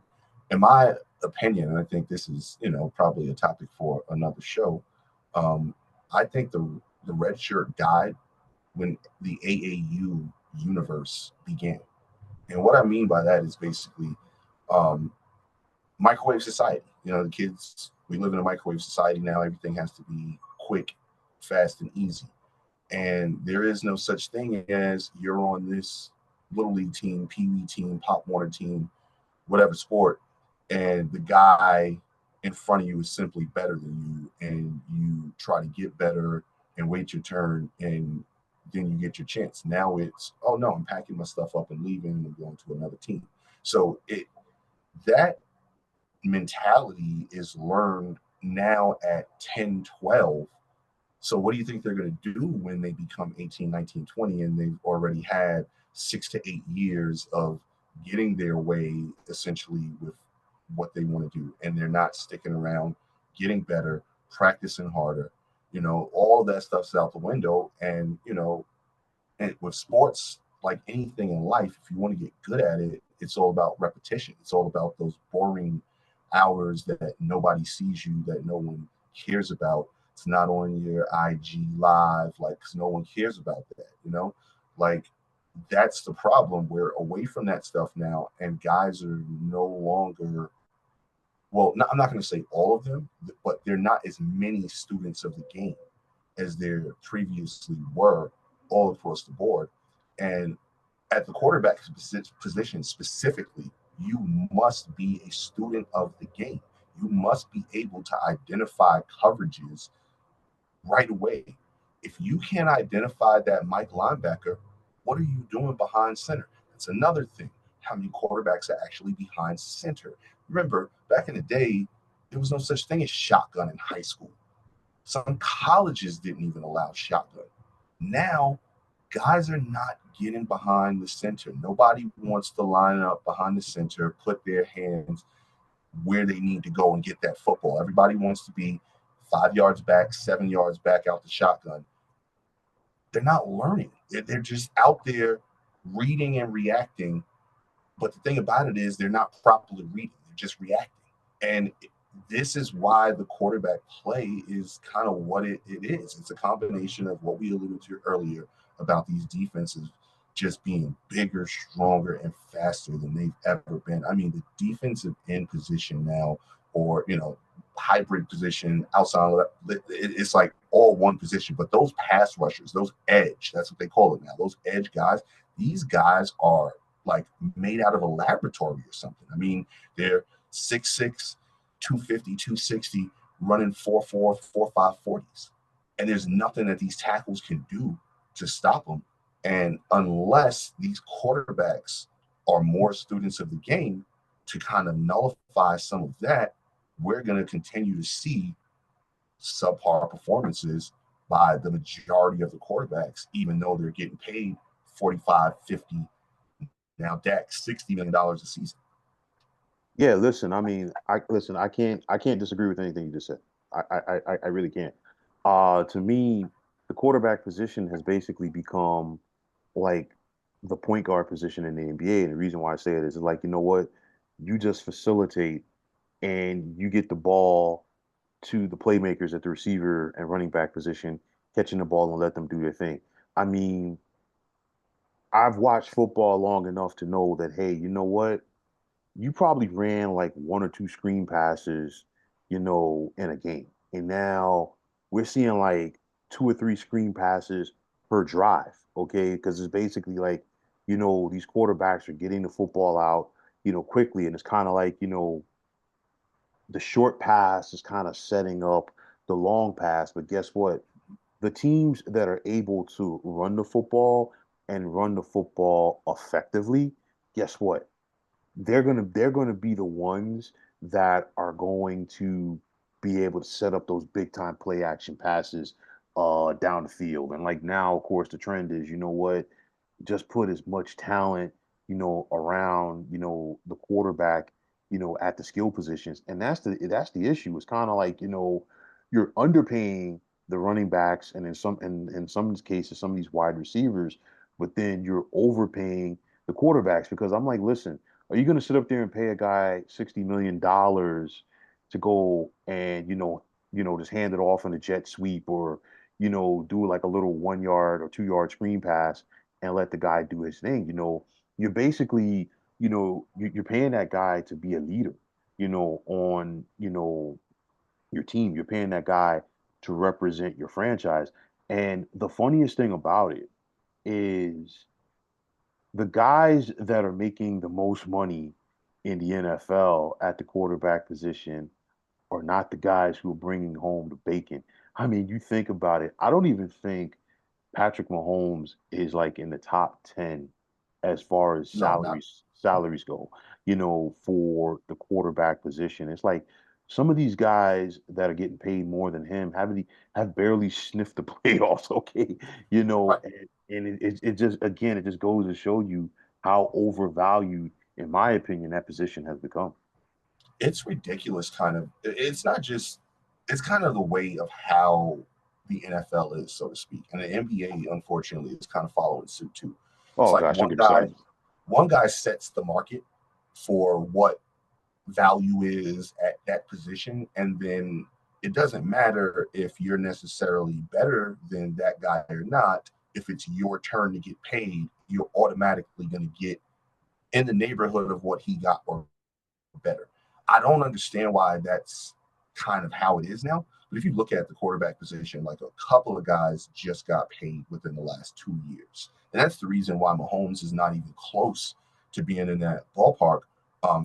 in my opinion, and I think this is, probably a topic for another show. Um, I think the red shirt died when the AAU universe began. And what I mean by that is basically um, microwave society. The kids, we live in a microwave society now. Everything has to be quick, fast, and easy. And there is no such thing as you're on this little league team, pee wee team, pop Warner team, whatever sport, and the guy in front of you is simply better than you, and you try to get better and wait your turn, and then you get your chance. Now it's, oh no, I'm packing my stuff up and leaving and going to another team. So that mentality is learned now at 10, 12. So what do you think they're going to do when they become 18, 19, 20, and they've already had 6 to 8 years of getting their way essentially with what they want to do, and they're not sticking around, getting better, practicing harder. All of that stuff's out the window. And with sports, like anything in life, if you want to get good at it, it's all about repetition. It's all about those boring hours that nobody sees you, that no one cares about. It's not on your IG live, like, 'cause no one cares about that. Like, that's the problem. We're away from that stuff now, and guys are no longer, well, I'm not going to say all of them, but they're not as many students of the game as there previously were all across the board. And at the quarterback position specifically, you must be a student of the game. You must be able to identify coverages right away. If you can't identify that Mike linebacker, what are you doing behind center? That's another thing. How many quarterbacks are actually behind center? Remember, back in the day, there was no such thing as shotgun in high school. Some colleges didn't even allow shotgun. Now, guys are not getting behind the center. Nobody wants to line up behind the center, put their hands where they need to go and get that football. Everybody wants to be 5 yards back, 7 yards back out the shotgun. They're not learning. They're just out there reading and reacting. But the thing about it is they're not properly reading. They're just reacting. And this is why the quarterback play is kind of what it is. It's a combination of what we alluded to earlier about these defenses just being bigger, stronger, and faster than they've ever been. I mean, the defensive end position now, or hybrid position outside, it's like all one position. But those pass rushers, those edge, that's what they call it now. Those edge guys, these guys are like made out of a laboratory or something. I mean, they're 6'6", 250, 260, running 4'4", 4'5", 40s. And there's nothing that these tackles can do to stop them. And unless these quarterbacks are more students of the game to kind of nullify some of that, we're going to continue to see subpar performances by the majority of the quarterbacks, even though they're getting paid 45, 50, now Dak $60 million a season. Yeah, listen, I mean, I can't disagree with anything you just said. I really can't. To me, the quarterback position has basically become like the point guard position in the NBA. And the reason why I say it is like, you know what? You just facilitate and you get the ball to the playmakers at the receiver and running back position, catching the ball and let them do their thing. I mean, I've watched football long enough to know that, hey, you know what? You probably ran like one or two screen passes, in a game. And now we're seeing like two or three screen passes per drive, okay? Because it's basically like, these quarterbacks are getting the football out, quickly. And it's kind of like, the short pass is kind of setting up the long pass. But guess what? The teams that are able to run the football and run the football effectively, guess what? They're gonna be the ones that are going to be able to set up those big time play action passes down the field. And like now, of course, the trend is, you know what, just put as much talent, around, the quarterback, at the skill positions. And that's the issue. It's kind of like, you're underpaying the running backs and in some cases some of these wide receivers, but then you're overpaying the quarterbacks because I'm like, listen, are you going to sit up there and pay a guy $60 million to go and just hand it off in a jet sweep or do like a little 1 yard or 2 yard screen pass and let the guy do his thing? You're basically you're paying that guy to be a leader. On your team. You're paying that guy to represent your franchise. And the funniest thing about it is the guys that are making the most money in the NFL at the quarterback position are not the guys who are bringing home the bacon. I mean, you think about it. I don't even think Patrick Mahomes is like in the top 10 as far as No, not salaries go, for the quarterback position. It's like some of these guys that are getting paid more than him have barely sniffed the playoffs, okay? right. And it just again, it just goes to show you how overvalued, in my opinion, that position has become. It's ridiculous, kind of. It's not just, it's kind of the way of how the NFL is, so to speak. And the NBA, unfortunately, is kind of following suit too. It's Oh like gosh, don't get me started. one guy sets the market for what value is at that position, and then it doesn't matter if you're necessarily better than that guy or not. If it's your turn to get paid, you're automatically going to get in the neighborhood of what he got or better. I don't understand why that's kind of how it is now. But if you look at the quarterback position, like a couple of guys just got paid within the last 2 years. And that's the reason why Mahomes is not even close to being in that ballpark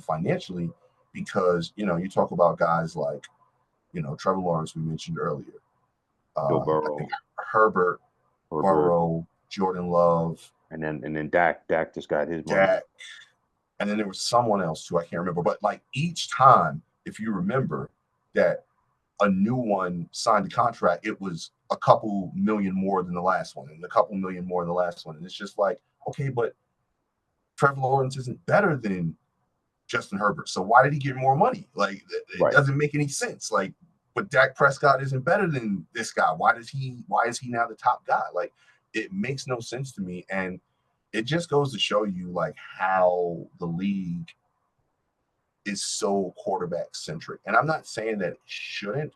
financially, because, you talk about guys like, Trevor Lawrence, we mentioned earlier. Joe I think Burrow, Herbert, Herbert, Burrow, Jordan Love, and then Dak just got his money. Dak, and then there was someone else too. I can't remember, but like each time, if you remember that a new one signed a contract, it was a couple million more than the last one, and a couple million more than the last one, and it's just like, okay, but Trevor Lawrence isn't better than Justin Herbert, so why did he get more money? Like it Right. doesn't make any sense. Like, but Dak Prescott isn't better than this guy. Why does he? Why is he now the top guy? Like, it makes no sense to me, and it just goes to show you like how the league is so quarterback centric. And I'm not saying that it shouldn't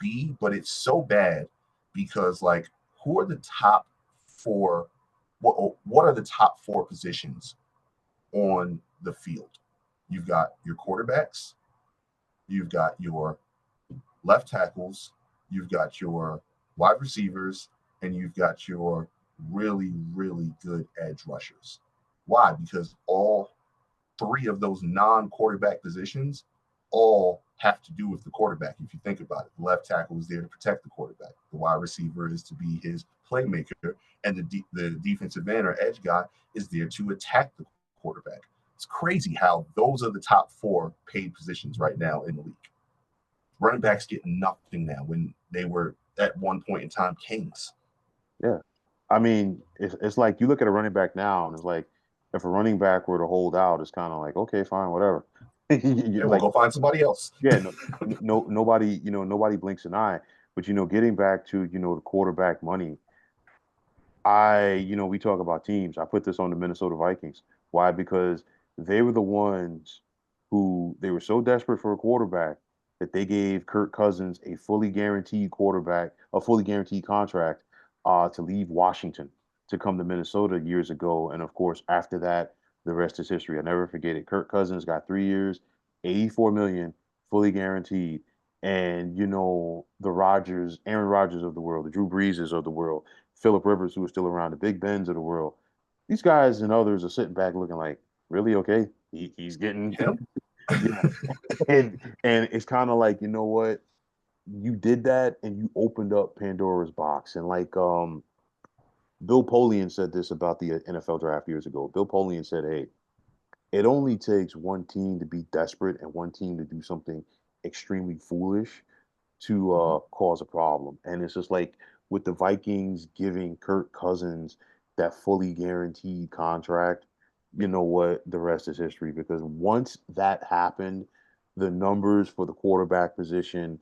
be, but it's so bad because like who are the top four? What are the top four positions on the field? You've got your quarterbacks, you've got your left tackles, you've got your wide receivers, and you've got your really, really good edge rushers. Why? Because all three of those non-quarterback positions all have to do with the quarterback. If you think about it, the left tackle is there to protect the quarterback. The wide receiver is to be his playmaker, and the defensive end or edge guy is there to attack the quarterback. It's crazy how those are the top four paid positions right now in the league. running backs get nothing now when they were at one point in time kings. Yeah. I mean, it's like you look at a running back now, and it's like if a running back were to hold out, it's kind of like okay, fine, whatever. Yeah, we'll Like, go find somebody else. yeah, nobody, nobody blinks an eye. But getting back to the quarterback money, we talk about teams. I put this on the Minnesota Vikings. Why? Because they were the ones who they were so desperate for a quarterback that they gave Kirk Cousins a fully guaranteed quarterback, a fully guaranteed contract, to leave Washington to come to Minnesota years ago. And of course, after that, the rest is history. I never forget it. Kirk Cousins got 3 years, 84 million, fully guaranteed. And the Aaron Rodgers of the world, the Drew Breeses of the world, Philip Rivers, who is still around, the Big Bens of the world. These guys and others are sitting back looking like, really? Okay. He's getting, Him? yeah. And it's kind of like, you know what? You did that and you opened up Pandora's box. And like Bill Polian said this about the NFL draft years ago. Bill Polian said, hey, it only takes one team to be desperate and one team to do something extremely foolish to Mhm. cause a problem. And it's just like with the Vikings giving Kirk Cousins that fully guaranteed contract, you know what? The rest is history because once that happened, the numbers for the quarterback position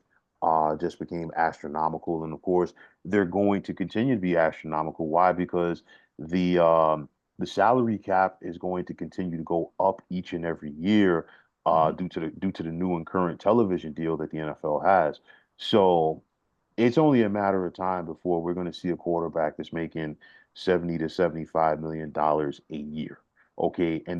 just became astronomical. And of course, they're going to continue to be astronomical. Why? Because the salary cap is going to continue to go up each and every year Mhm. due to the new and current television deal that the NFL has. So it's only a matter of time before we're going to see a quarterback that's making 70 to 75 million dollars a year. Okay, Oh yeah.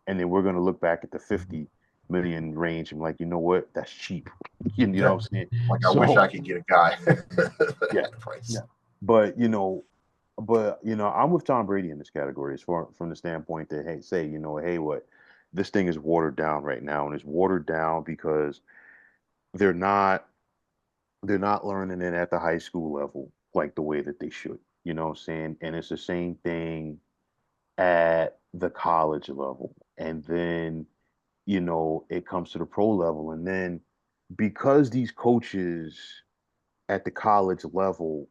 and then we're going to look back at the 50 million range and like, you know what? That's cheap. You know Yeah. what I'm saying? Like I wish I So could get a guy at yeah, that yeah. price. But I'm with Tom Brady in this category as far from the standpoint that hey, say, hey, what this thing is watered down right now, and it's watered down because they're not they're not learning it at the high school level like the way that they should. You know what I'm saying? And it's the same thing at the college level. And then, it comes to the pro level. And then because these coaches at the college level,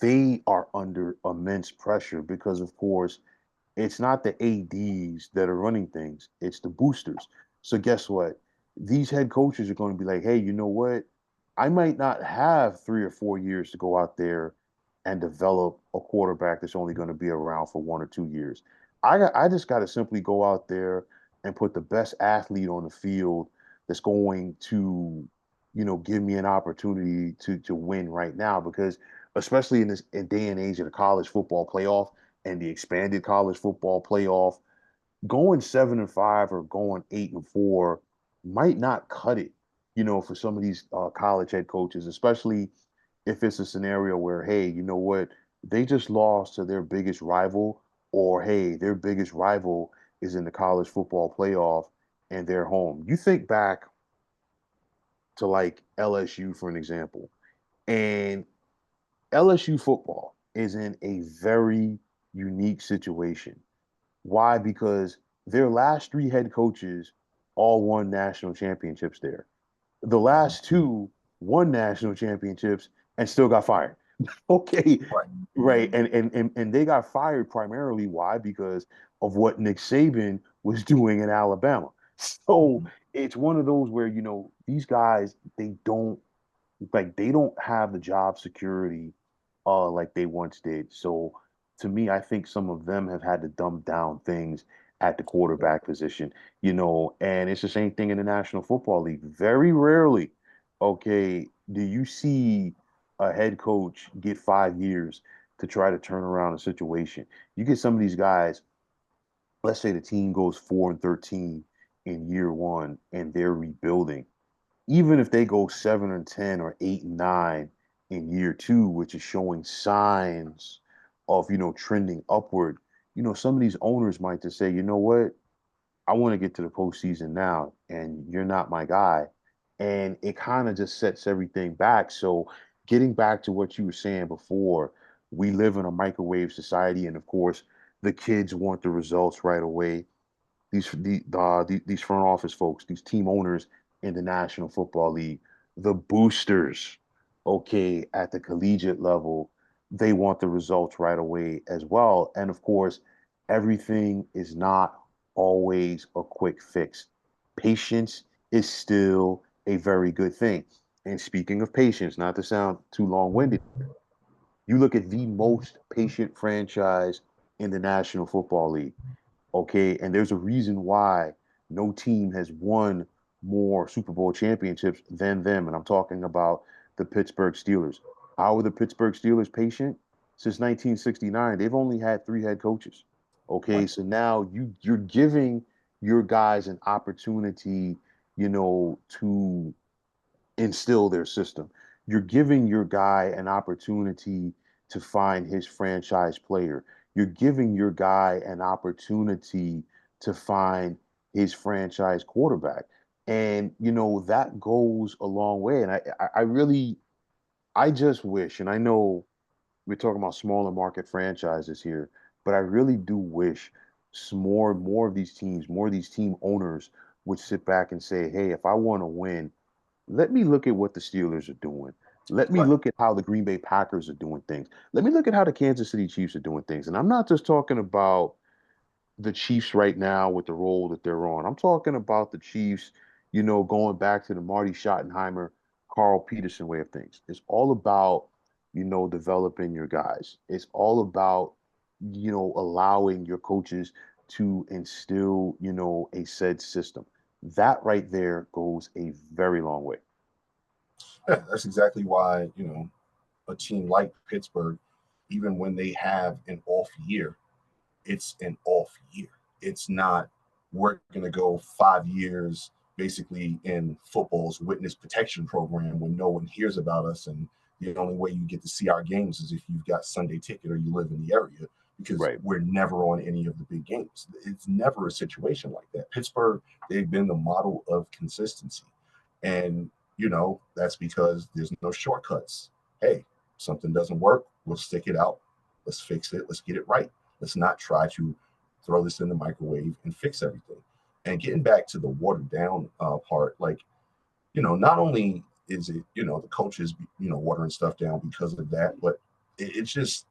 they are under immense pressure because, of course, it's not the ADs that are running things, it's the boosters. So guess what? These head coaches are going to be like, hey, you know what? I might not have 3 or 4 years to go out there and develop a quarterback that's only going to be around for 1 or 2 years. I just got to simply go out there and put the best athlete on the field that's going to, give me an opportunity to win right now because especially in this day and age of the college football playoff, and the expanded college football playoff, going 7-5 or going 8-4 might not cut it, for some of these college head coaches, especially if it's a scenario where, hey, you know what, they just lost to their biggest rival, or hey, their biggest rival is in the college football playoff and they're home. You think back to like LSU for an example, and LSU football is in a very unique situation. Why? Because their last three head coaches all won national championships there. The Mhm. last two won national championships and still got fired. Okay, Right. right. And they got fired primarily why? Because of what Nick Saban was doing in Alabama. So Mhm. it's one of those where, these guys, they don't have the job security like they once did. So to me, I think some of them have had to dumb down things at the quarterback position, and it's the same thing in the National Football League. Very rarely, okay, do you see a head coach get 5 years to try to turn around a situation. You get some of these guys, let's say the team goes 4-13 in year one and they're rebuilding, even if they go 7-10 or 8-9 in year two, which is showing signs of, trending upward, some of these owners might just say, you know what, I want to get to the postseason now, and you're not my guy. And it kind of just sets everything back. So, getting back to what you were saying before, we live in a microwave society, and of course, the kids want the results right away. These front office folks, these team owners in the National Football League, The boosters, okay, at the collegiate level, they want the results right away as well. And of course, everything is not always a quick fix. Patience is still a very good thing. And speaking of patience, not to sound too long-winded, you look at the most patient franchise in the National Football League. Okay. And there's a reason why no team has won more Super Bowl championships than them. And I'm talking about the Pittsburgh Steelers. How are the Pittsburgh Steelers patient? Since 1969, they've only had three head coaches. Okay. Right. So now you're giving your guys an opportunity, to instill their system. You're giving your guy an opportunity to find his franchise player. You're giving your guy an opportunity to find his franchise quarterback. And, that goes a long way. And I really, I just wish, and I know we're talking about smaller market franchises here, but I really do wish more of these teams, more of these team owners would sit back and say, hey, if I want to win, let me look at what the Steelers are doing. Let me Right. look at how the Green Bay Packers are doing things. Let me look at how the Kansas City Chiefs are doing things. And I'm not just talking about the Chiefs right now with the role that they're on. I'm talking about the Chiefs, going back to the Marty Schottenheimer, Carl Peterson way of things. It's all about, developing your guys. It's all about, allowing your coaches to instill, a said system. That right there goes a very long way. Yeah, that's exactly why, a team like Pittsburgh, even when they have an off year, it's an off year. It's not, we're going to go 5 years basically in football's witness protection program when no one hears about us. And the only way you get to see our games is if you've got Sunday ticket or you live in the area, because Right. we're never on any of the big games. It's never a situation like that. Pittsburgh, they've been the model of consistency. And, that's because there's no shortcuts. Hey, something doesn't work, we'll stick it out. Let's fix it. Let's get it right. Let's not try to throw this in the microwave and fix everything. And getting back to the watered down part, like, not only is it, the coaches, watering stuff down because of that, but it's just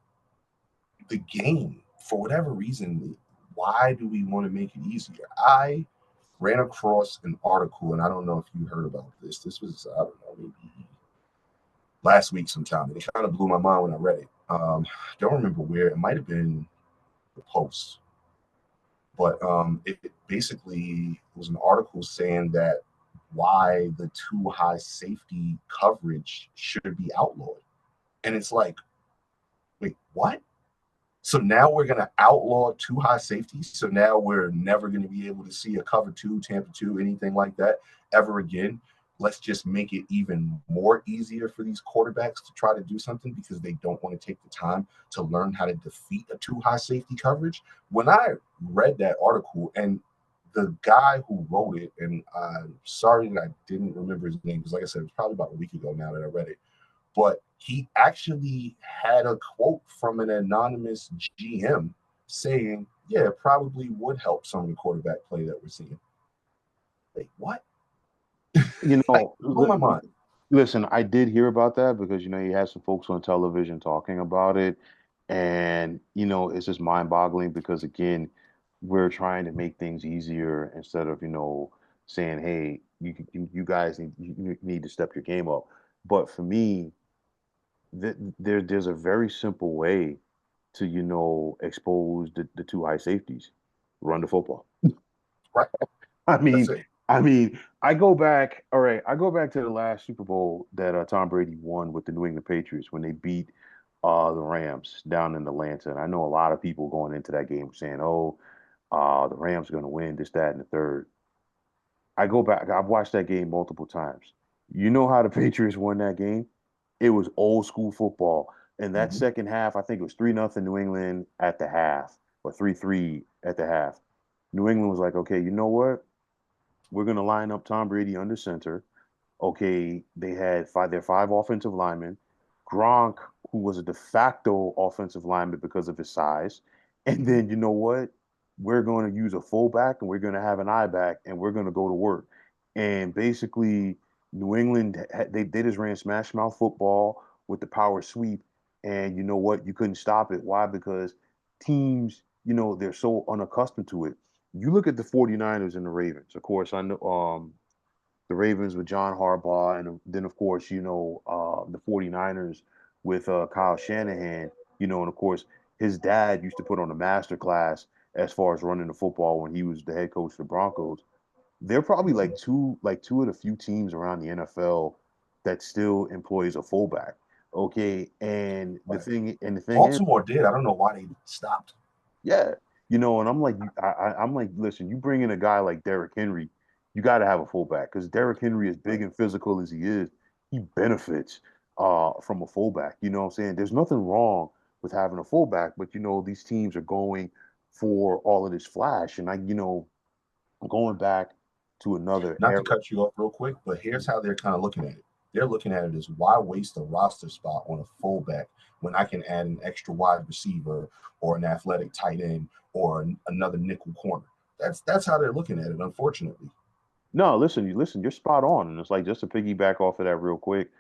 the game, for whatever reason. Why do we want to make it easier? I ran across an article, and I don't know if you heard about this. This was, I don't know, maybe last week sometime. And it kind of blew my mind when I read it. I don't remember where. It might have been the Post, but it basically was an article saying that why the too high safety coverage should be outlawed. And it's like, wait, what? So now we're going to outlaw too high safety. So now we're never going to be able to see a cover two, Tampa two, anything like that ever again. Let's just make it even more easier for these quarterbacks to try to do something because they don't want to take the time to learn how to defeat a too high safety coverage. When I read that article, and the guy who wrote it, and I'm sorry that I didn't remember his name because, like I said, it was probably about a week ago now that I read it, but he actually had a quote from an anonymous GM saying, yeah, it probably would help some of the quarterback play that we're seeing. Like, what? You Like, know, blew my mind. listen, I did hear about that because you had some folks on television talking about it, and it's just mind-boggling because again, we're trying to make things easier instead of saying, "Hey, you guys you need to step your game up." But for me, there's a very simple way to expose the two high safeties. Run the football. Right. I That's mean, it. I mean, I go back. All right, I go back to the last Super Bowl that Tom Brady won with the New England Patriots when they beat the Rams down in Atlanta. And I know a lot of people going into that game saying, "Oh, the Rams are going to win this, that, and the third." I go back. I've watched that game multiple times. You know how the Patriots won that game? It was old school football. In that Mm-hmm. second half, I think it was 3-0 New England at the half or 3-3 at the half. New England was like, okay, you know what? We're going to line up Tom Brady under center. Okay, they had their five offensive linemen. Gronk, who was a de facto offensive lineman because of his size. And Mm-hmm. then you know what? We're going to use a fullback and we're going to have an eye back and we're going to go to work. And basically, New England, they just ran smash mouth football with the power sweep, and you know what? You couldn't stop it. Why? Because teams, they're so unaccustomed to it. You look at the 49ers and the Ravens. Of course, I know the Ravens with John Harbaugh, and then of course, the 49ers with Kyle Shanahan, and of course his dad used to put on a master class as far as running the football when he was the head coach of the Broncos. They're probably like two of the few teams around the NFL that still employs a fullback. Okay, and the Right. thing is, Baltimore did. I don't know why they stopped. yeah, and I'm like, I'm like, listen, you bring in a guy like Derrick Henry, you got to have a fullback because Derrick Henry, as big Right. and physical as he is, he benefits from a fullback. You know what I'm saying? There's nothing wrong with having a fullback, but these teams are going for all of this flash, and going back to another Not to era. cut you off real quick, but here's how they're kind of looking at it. They're looking at it as why waste a roster spot on a fullback when I can add an extra wide receiver or an athletic tight end or another nickel corner. That's how they're looking at it, unfortunately. No, listen, you're spot on, and it's like just to piggyback off of that real quick.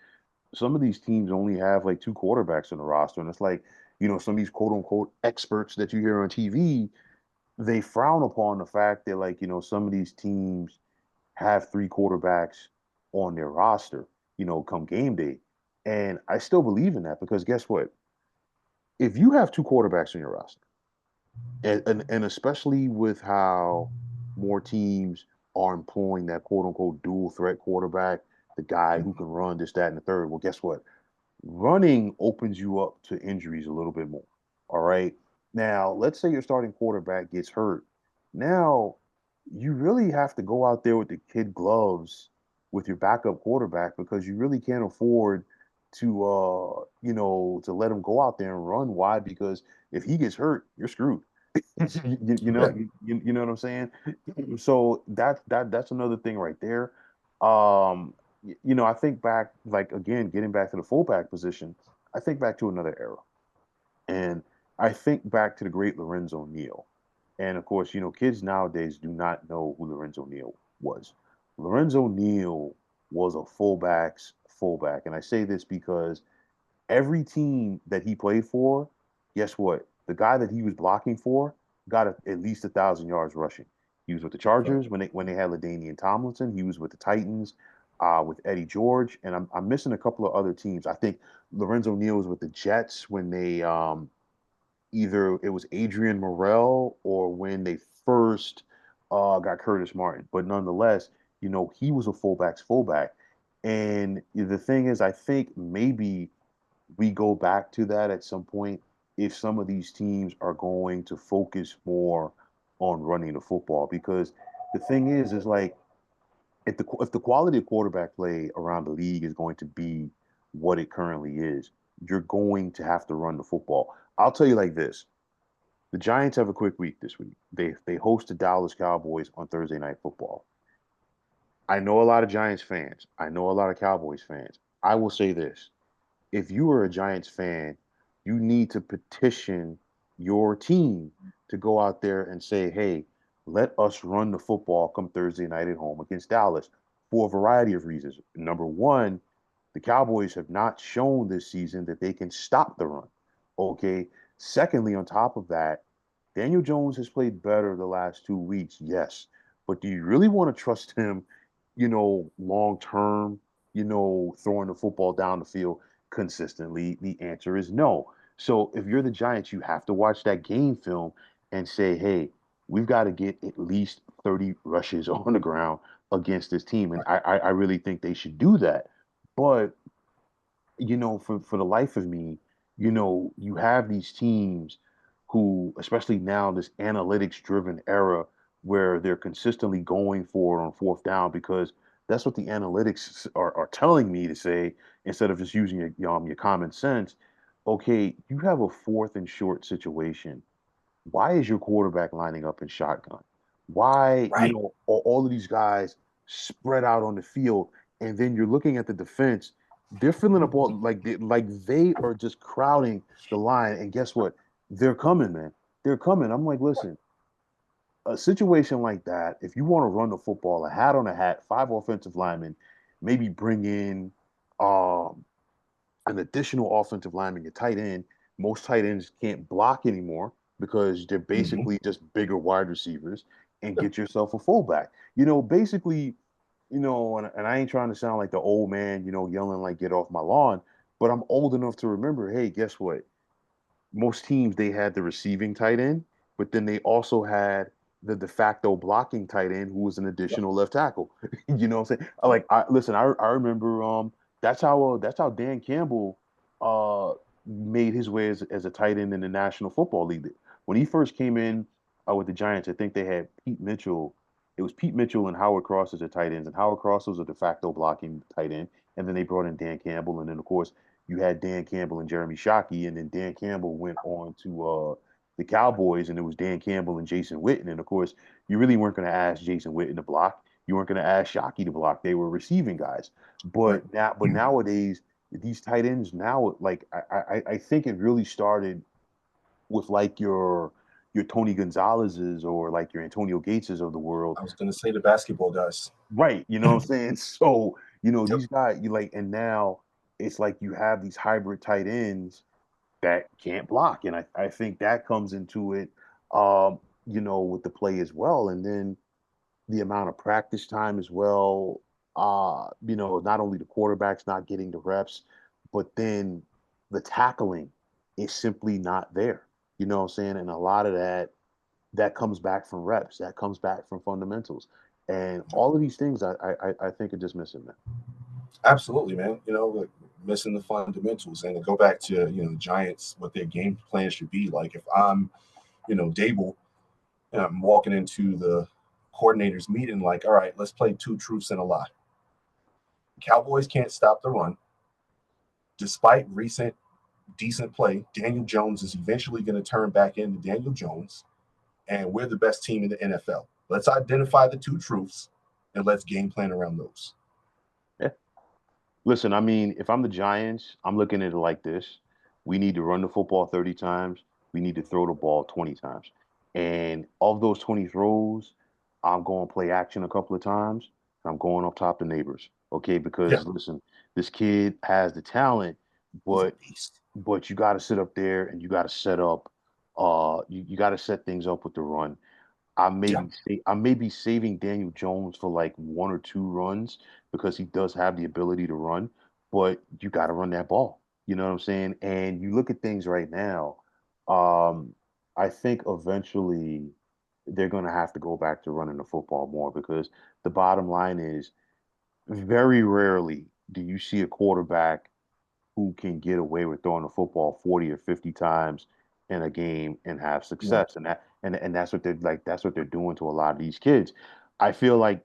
Some of these teams only have like two quarterbacks in the roster, and it's like some of these quote unquote experts that you hear on TV, they frown upon the fact that like some of these teams have three quarterbacks on their roster, come game day, and I still believe in that because guess what? If you have two quarterbacks on your roster, and especially with how more teams are employing that quote unquote dual threat quarterback, the guy who Mhm. can run this, that, and the third. Well, guess what? Running opens you up to injuries a little bit more. All right. Now, let's say your starting quarterback gets hurt. Now, you really have to go out there with the kid gloves with your backup quarterback because you really can't afford to let him go out there and run. Why? Because if he gets hurt, you're screwed. Yeah. You know what I'm saying? So that's another thing right there. I think back, like again, getting back to the fullback position, I think back to another era. And I think back to the great Lorenzo Neal. And of course, kids nowadays do not know who Lorenzo Neal was. Lorenzo Neal was a fullback's fullback. And I say this because every team that he played for, guess what? The guy that he was blocking for got at least 1,000 yards rushing. He was with the Right. Chargers when they had LaDainian Tomlinson. He was with the Titans with Eddie George, and I'm missing a couple of other teams. I think Lorenzo Neal was with the Jets when they either it was Adrian Morrell or when they first got Curtis Martin. But nonetheless, he was a fullback's fullback. And the thing is, I think maybe we go back to that at some point if some of these teams are going to focus more on running the football because the thing is like if the quality of quarterback play around the league is going to be what it currently is, you're going to have to run the football. I'll tell you like this. The Giants have a quick week this week. They host the Dallas Cowboys on Thursday Night Football. I know a lot of Giants fans. I know a lot of Cowboys fans. I will say this: if you are a Giants fan, you need to petition your team to go out there and say, hey, let us run the football come Thursday night at home against Dallas for a variety of reasons. Number one, the Cowboys have not shown this season that they can stop the run. Okay. Secondly, on top of that, Daniel Jones has played better the last 2 weeks, yes. But do you really want to trust him, long term, throwing the football down the field consistently? The answer is no. So if you're the Giants, you have to watch that game film and say, hey, we've got to get at least 30 rushes on the ground against this team. And Right. I really think they should do that. But for the life of me, you have these teams who, especially now, this analytics driven era where they're consistently going for it on fourth down because that's what the analytics are telling me to say instead of just using your common sense. Okay, you have a fourth and short situation. Why is your quarterback lining up in shotgun? Why, Right. all of these guys spread out on the field, and then you're looking at the defense, they're filling up all like they are just crowding the line, and guess what? They're coming, man. They're coming. I'm like, listen, a situation like that, if you want to run the football, a hat on a hat, five offensive linemen, maybe bring in um, an additional offensive lineman, your tight end. Most tight ends can't block anymore because they're Hmm. basically just bigger wide receivers, and Yeah, get yourself a fullback. Basically, and I ain't trying to sound like the old man, yelling like get off my lawn, but I'm old enough to remember, hey, guess what? Most teams they had the receiving tight end, but then they also had the de facto blocking tight end who was an yeah, additional left tackle. You know what I'm saying? yeah, Like I listen, I remember that's how Dan Campbell uh made his way as a tight end in the National Football League. When he first came in with the Giants, I think they had Pete Mitchell. It was Pete Mitchell and Howard Cross as their tight ends, and Howard Cross was a de facto blocking tight end. And then they brought in Dan Campbell, and then of course you had Dan Campbell and Jeremy Shockey, and then Dan Campbell went on to the Cowboys, and it was Dan Campbell and Jason Witten. And of course, you really weren't going to ask Jason Witten to block. You weren't going to ask Shockey to block. They were receiving guys. right. But nowadays, these tight ends now, like I think it really started with like your Tony Gonzalez's or like your Antonio Gateses of the world. I was gonna say the basketball guys. Right. You know what I'm saying? So, Yep. these guys, you like, and now it's like you have these hybrid tight ends that can't block. And I think that comes into it, with the play as well. And then the amount of practice time as well. Not only the quarterbacks not getting the reps, but then the tackling is simply not there. You know what I'm saying? And a lot of that comes back from reps, that comes back from fundamentals. And all of these things I think are just missing, man. Absolutely, man. Like, missing the fundamentals, and to go back to Giants, what their game plan should be. Like if I'm Dable, and I'm walking into the coordinators meeting, like, all right, let's play two truths and a lie. Cowboys can't stop the run. Despite recent decent play, Daniel Jones is eventually going to turn back into Daniel Jones, and we're the best team in the NFL. Let's identify the two truths and let's game plan around those. Yeah. Listen, I mean, if I'm the Giants, I'm looking at it like this. We need to run the football 30 times. We need to throw the ball 20 times. And of those 20 throws, I'm going to play action a couple of times. And I'm going up top the neighbors. Okay, Yeah, because listen, this kid has the talent, he's a but beast. you got to sit up there and you got to set up you got to set things up with the run. Yeah, I may be saving Daniel Jones for like one or two runs because he does have the ability to run, but you got to run that ball. You know what I'm saying? And you look at things right now. Um, I think eventually they're going to have to go back to running the football more because the bottom line is very rarely do you see a quarterback who can get away with throwing the football 40 or 50 times in a game and have yeah. success. And that's what they're doing to a lot of these kids. I feel like,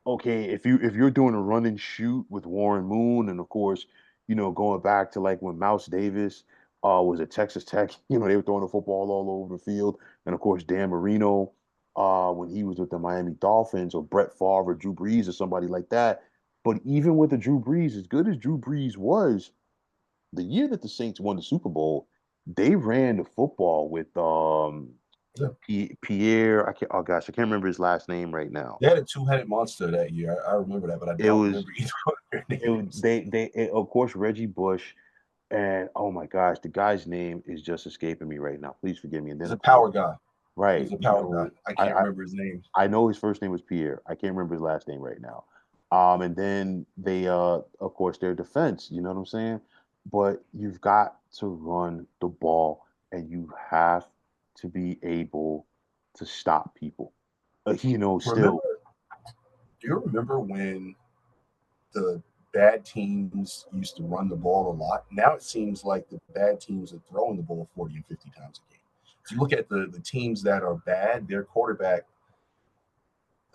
okay, if you're doing a run and shoot with Warren Moon, and of course, going back to like when Mouse Davis was at Texas Tech, they were throwing the football all over the field. And of course, Dan Marino, when he was with the Miami Dolphins, or Brett Favre or Drew Brees or somebody like that. But even with the Drew Brees, as good as Drew Brees was, the year that the Saints won the Super Bowl, they ran the football with Yeah. Pierre. I can't. Oh gosh, I can't remember his last name right now. They had a two-headed monster that year. I remember that, but I It don't was remember either one of their it was names. of course Reggie Bush, and oh my gosh, the guy's name is just escaping me right now. Please forgive me. And then He's a of course, power guy. right, He's a power guy. I I, can't I remember his name. I know his first name was Pierre. I can't remember his last name right now. And then they of course their defense, you know what I'm saying? But you've got to run the ball, and you have to be able to stop people. Remember? Still. Do you remember when the bad teams used to run the ball a lot? Now it seems like the bad teams are throwing the ball 40 and 50 times a game. If you look at the teams that are bad, their quarterback,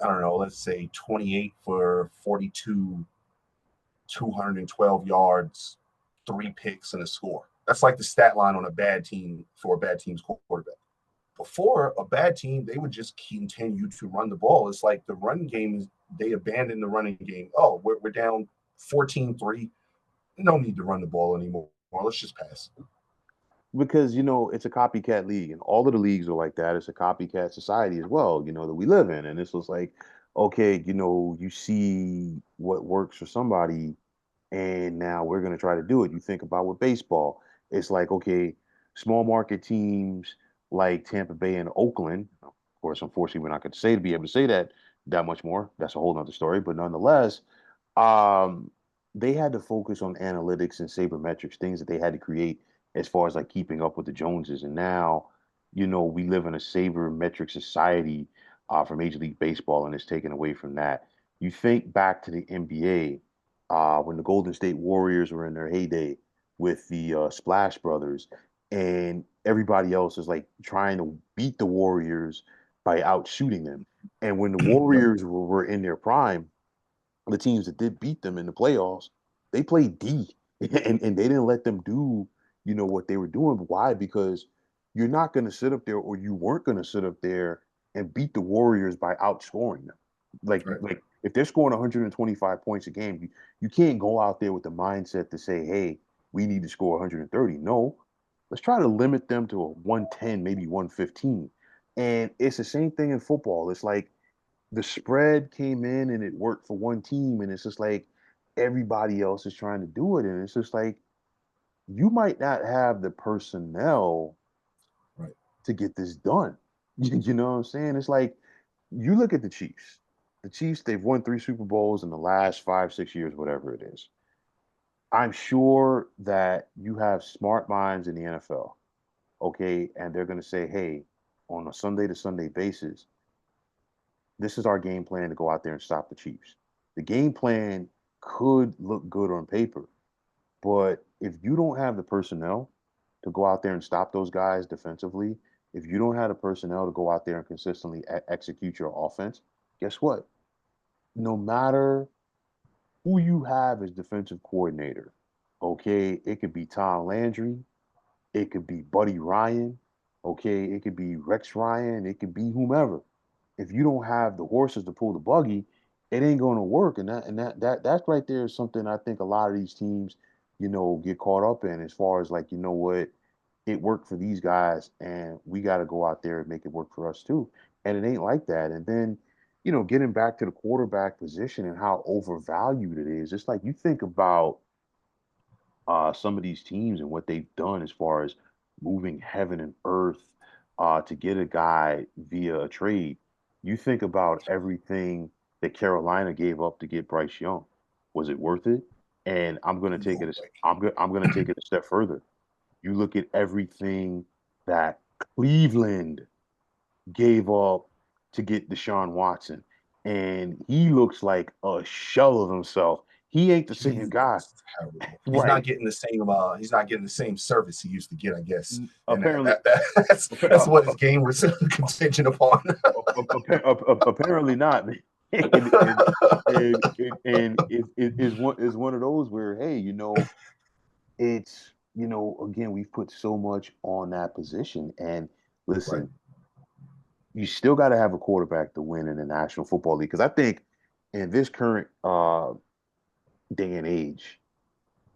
I don't know, let's say 28 for 42, 212 yards, three picks, and a score. That's like the stat line on a bad team for a bad team's quarterback. Before, a bad team, they would just continue to run the ball. It's like the run game, they abandoned the running game. Oh, we're down 14-3. No need to run the ball anymore. Let's just pass. Because it's a copycat league, and all of the leagues are like that. It's a copycat society as well, that we live in. And it's just like, okay, you see what works for somebody, and now we're going to try to do it. You think about with baseball, it's like, okay, small market teams like Tampa Bay and Oakland. Of course, unfortunately, we're not going to say to be able to say that much more. That's a whole nother story. But nonetheless, um, they had to focus on analytics and sabermetrics, things that they had to create as far as like keeping up with the Joneses. And now, we live in a sabermetric society for Major League Baseball, and it's taken away from that. You think back to the NBA when the Golden State Warriors were in their heyday with the Splash Brothers, and everybody else is like trying to beat the Warriors by out shooting them. And when the Yep. Warriors were in their prime, the teams that did beat them in the playoffs, they played D and they didn't let them do, what they were doing. Why? Because you're not going to sit up there, or you weren't going to sit up there and beat the Warriors by outscoring them. Right. Like if they're scoring 125 points a game, you can't go out there with the mindset to say, hey, we need to score 130. No, let's try to limit them to a 110, maybe 115. And it's the same thing in football. It's like the spread came in and it worked for one team, and it's just like everybody else is trying to do it, and it's just like you might not have the personnel Right. to get this done. You know what I'm saying? It's like you look at the Chiefs. The Chiefs, they've won 3 Super Bowls in the last 5, 6 years, whatever it is. I'm sure that you have smart minds in the NFL, okay, and they're going to say, hey, on a Sunday to Sunday basis, this is our game plan to go out there and stop the Chiefs. The game plan could look good on paper, but if you don't have the personnel to go out there and stop those guys defensively, if you don't have the personnel to go out there and consistently execute your offense, guess what? No matter who you have as defensive coordinator, okay, it could be Tom Landry, it could be Buddy Ryan, okay, it could be Rex Ryan, it could be whomever. If you don't have the horses to pull the buggy, it ain't going to work. And that right there is something I think a lot of these teams, get caught up in as far as like, what, it worked for these guys, and we got to go out there and make it work for us too. And it ain't like that. And then, getting back to the quarterback position and how overvalued it is, it's like you think about some of these teams and what they've done as far as moving heaven and earth to get a guy via a trade. You think about everything that Carolina gave up to get Bryce Young. Was it worth it? And I'm going to take No it. way. I'm going to take it a step further. You look at everything that Cleveland gave up to get Deshaun Watson, and he looks like a shell of himself. He ain't the He same guy, looks terrible. He's not right? getting the same. He's not getting the same service he used to get, I guess. And Apparently, that's what his game was contingent upon. apparently not. And it's one of those where, hey, it's again, we've put so much on that position, and Right. listen, you still got to have a quarterback to win in the National Football League, because I think in this current day and age,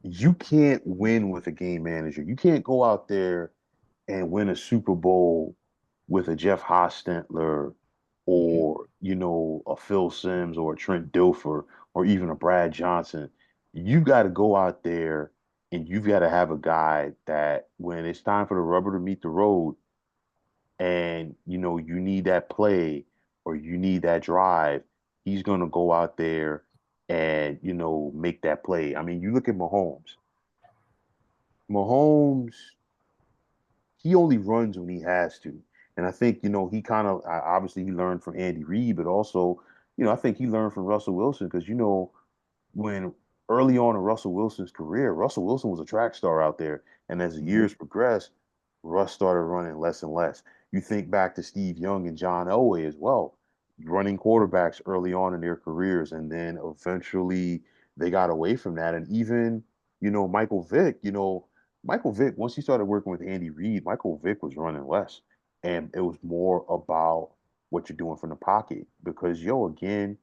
you can't win with a game manager. You can't go out there and win a Super Bowl with a Jeff Hostetler, Mhm. or a Phil Simms or a Trent Dilfer or even a Brad Johnson. You got to go out there and you've got to have a guy that when it's time for the rubber to meet the road, and you need that play or you need that drive, he's going to go out there and make that play. I mean, you look at Mahomes. Mahomes, he only runs when he has to. And I think, he kind of obviously he learned from Andy Reid, but also, I think he learned from Russell Wilson, because, when early on in Russell Wilson's career, Russell Wilson was a track star out there. And as the Mhm. years progressed, Russ started running less and less. You think back to Steve Young and John Elway as well, running quarterbacks early on in their careers. And then eventually they got away from that. And even, Michael Vick, Michael Vick, once he started working with Andy Reid, Michael Vick was running less. And it was more about what you're doing from the pocket. Because, again,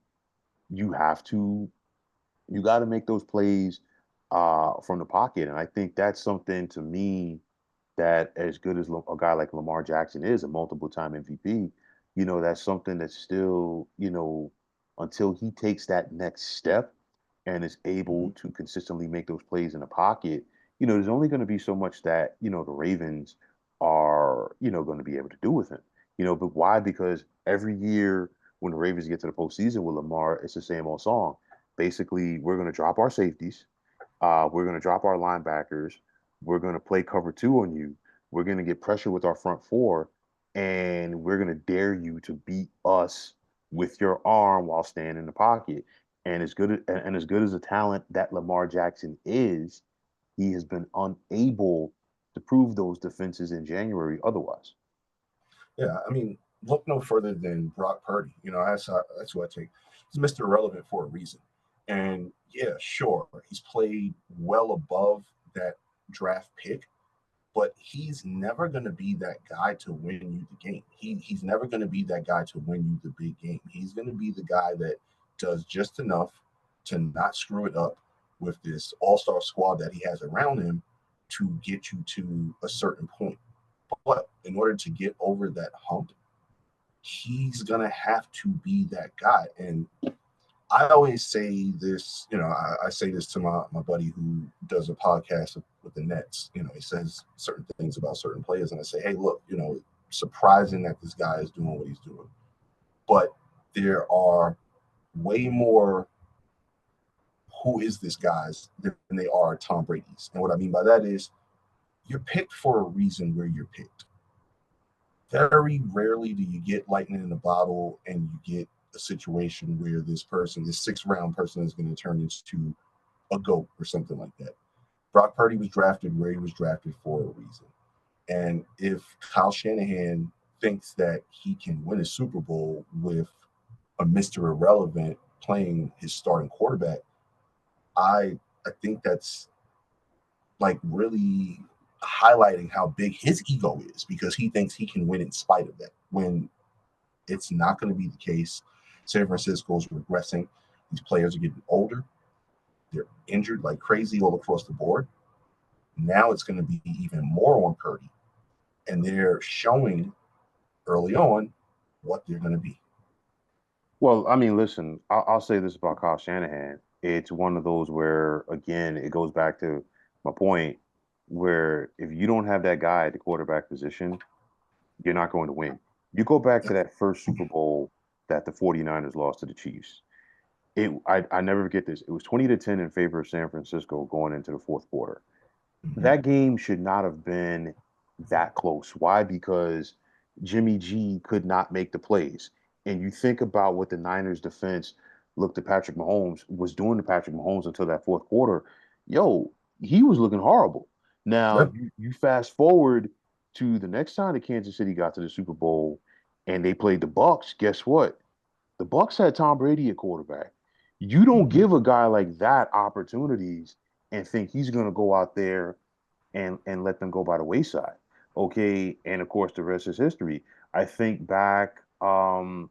you have to you got to make those plays from the pocket. And I think that's something to me that, as good as a guy like Lamar Jackson is, a multiple time MVP, that's something that's still, until he takes that next step and is able Mm-hmm. to consistently make those plays in the pocket, there's only going to be so much that, the Ravens are, going to be able to do with him. But why? Because every year when the Ravens get to the postseason with Lamar, it's the same old song. Basically, we're going to drop our safeties. We're going to drop our linebackers. We're going to play cover two on you. We're going to get pressure with our front four, and we're going to dare you to beat us with your arm while staying in the pocket. And as good as a talent that Lamar Jackson is, he has been unable to prove those defenses in January otherwise. Yeah, I mean, look no further than Brock Purdy. That's who I take. He's Mr. Irrelevant for a reason. And yeah, sure, he's played well above that draft pick, but he's never going to be that guy to win you the game. He's never going to be that guy to win you the big game. He's going to be the guy that does just enough to not screw it up with this all-star squad that he has around him to get you to a certain point. But in order to get over that hump, he's gonna have to be that guy. And I always say this, I say this to my buddy who does a podcast with the Nets. He says certain things about certain players, and I say, hey, look, surprising that this guy is doing what he's doing. But there are way more who is this guys than they are Tom Brady's. And what I mean by that is you're picked for a reason where you're picked. Very rarely do you get lightning in a bottle and you get a situation where this 6th round person, is going to turn into a GOAT or something like that. Brock Purdy was drafted where he was drafted for a reason. And if Kyle Shanahan thinks that he can win a Super Bowl with a Mr. Irrelevant playing his starting quarterback, I think that's like really highlighting how big his ego is because he thinks he can win in spite of that when it's not going to be the case. San Francisco's regressing. These players are getting older. They're injured like crazy all across the board. Now it's going to be even more on Purdy. And they're showing early on what they're going to be. Well, I mean, listen, I'll say this about Kyle Shanahan. It's one of those where, again, it goes back to my point where if you don't have that guy at the quarterback position, you're not going to win. You go back to that first Super Bowl that the 49ers lost to the Chiefs. I never forget this. It was 20-10 in favor of San Francisco going into the fourth quarter. Mm-hmm. That game should not have been that close. Why? Because Jimmy G could not make the plays. And you think about what the Niners defense looked at Patrick Mahomes was doing to Patrick Mahomes until that fourth quarter. Yo, he was looking horrible. Now, Yeah. you fast forward to the next time that Kansas City got to the Super Bowl and they played the Bucks, guess what? The Bucks had Tom Brady at quarterback. You don't Mm-hmm. give a guy like that opportunities and think he's going to go out there and let them go by the wayside. Okay, and of course the rest is history. I think back to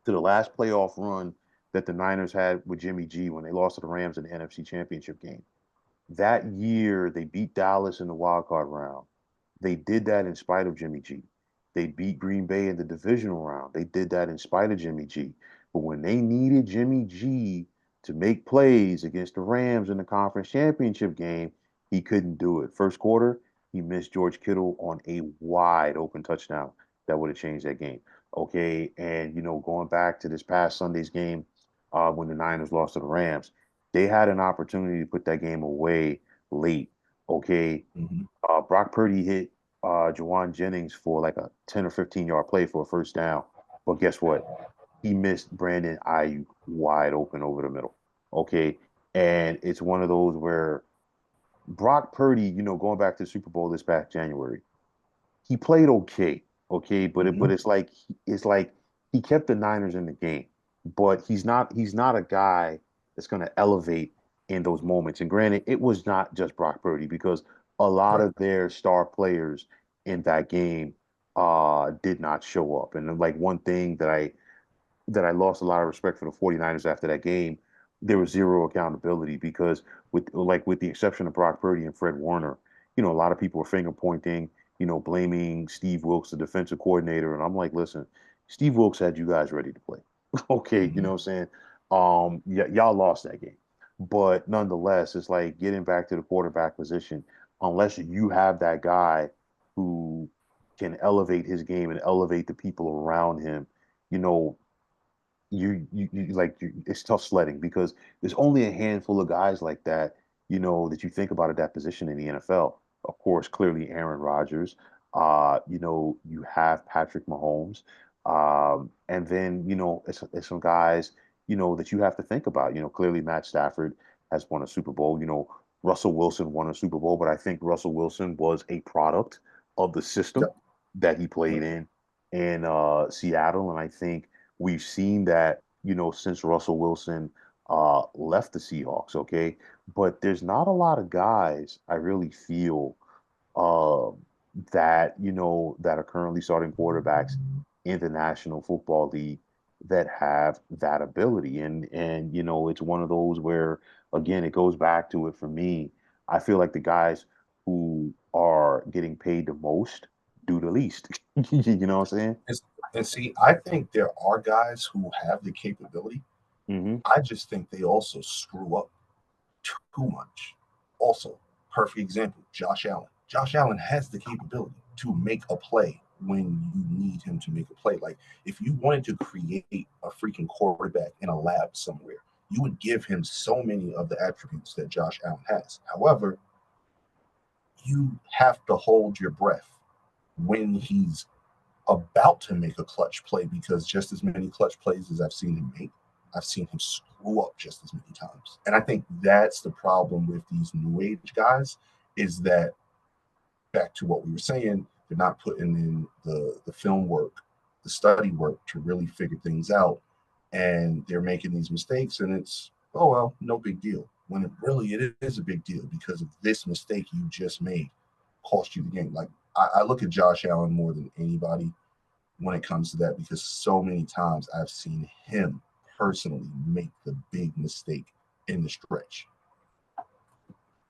the last playoff run that the Niners had with Jimmy G when they lost to the Rams in the NFC Championship game. That year they beat Dallas in the wild card round. They did that in spite of Jimmy G. They beat Green Bay in the divisional round. They did that in spite of Jimmy G. But when they needed Jimmy G to make plays against the Rams in the conference championship game, he couldn't do it. First quarter, he missed George Kittle on a wide open touchdown that would have changed that game. Okay. And, going back to this past Sunday's game when the Niners lost to the Rams, they had an opportunity to put that game away late. Okay. Mm-hmm. Brock Purdy hit Jawan Jennings for like a 10 or 15-yard play for a first down. But guess what? He missed Brandon Ayuk wide open over the middle. Okay. And it's one of those where Brock Purdy, going back to the Super Bowl this past January, he played okay. Okay. But Mm-hmm. it's like he kept the Niners in the game. But he's not a guy that's gonna elevate in those moments. And granted, it was not just Brock Purdy because a lot Right. of their star players in that game did not show up. And like one thing that I lost a lot of respect for the 49ers after that game, there was zero accountability because with the exception of Brock Purdy and Fred Warner, a lot of people were finger pointing, blaming Steve Wilks, the defensive coordinator. And I'm like, listen, Steve Wilks had you guys ready to play. Okay, you know Mhm. what I'm saying? Y'all lost that game. But nonetheless, it's like getting back to the quarterback position, unless you have that guy who can elevate his game and elevate the people around him, you know, it's tough sledding because there's only a handful of guys like that, that you think about at that position in the NFL. Of course, clearly Aaron Rodgers. You have Patrick Mahomes. And then, it's some guys, that you have to think about. Clearly Matt Stafford has won a Super Bowl. Russell Wilson won a Super Bowl, but I think Russell Wilson was a product of the system Yep. that he played Yep. in Seattle. And I think we've seen that, since Russell Wilson left the Seahawks, okay? But there's not a lot of guys I really feel uh, that are currently starting quarterbacks in the National Football League that have that ability. And it's one of those where again it goes back to it for me. I feel like the guys who are getting paid the most do the least. You know what I'm saying? And, and see, I think there are guys who have the capability. Hmm. I just think they also screw up too much. Also, perfect example, Josh Allen. Josh Allen has the capability to make a play when you need him to make a play. Like if you wanted to create a freaking quarterback in a lab somewhere, you would give him so many of the attributes that Josh Allen has. However, you have to hold your breath when he's about to make a clutch play because just as many clutch plays as I've seen him make, I've seen him screw up just as many times. And I think that's the problem with these new age guys is that back to what we were saying, they're not putting in the film work, the study work to really figure things out. And they're making these mistakes and it's, oh well, no big deal. When it is a big deal because of this mistake you just made cost you the game. Like I look at Josh Allen more than anybody when it comes to that because so many times I've seen him personally make the big mistake in the stretch.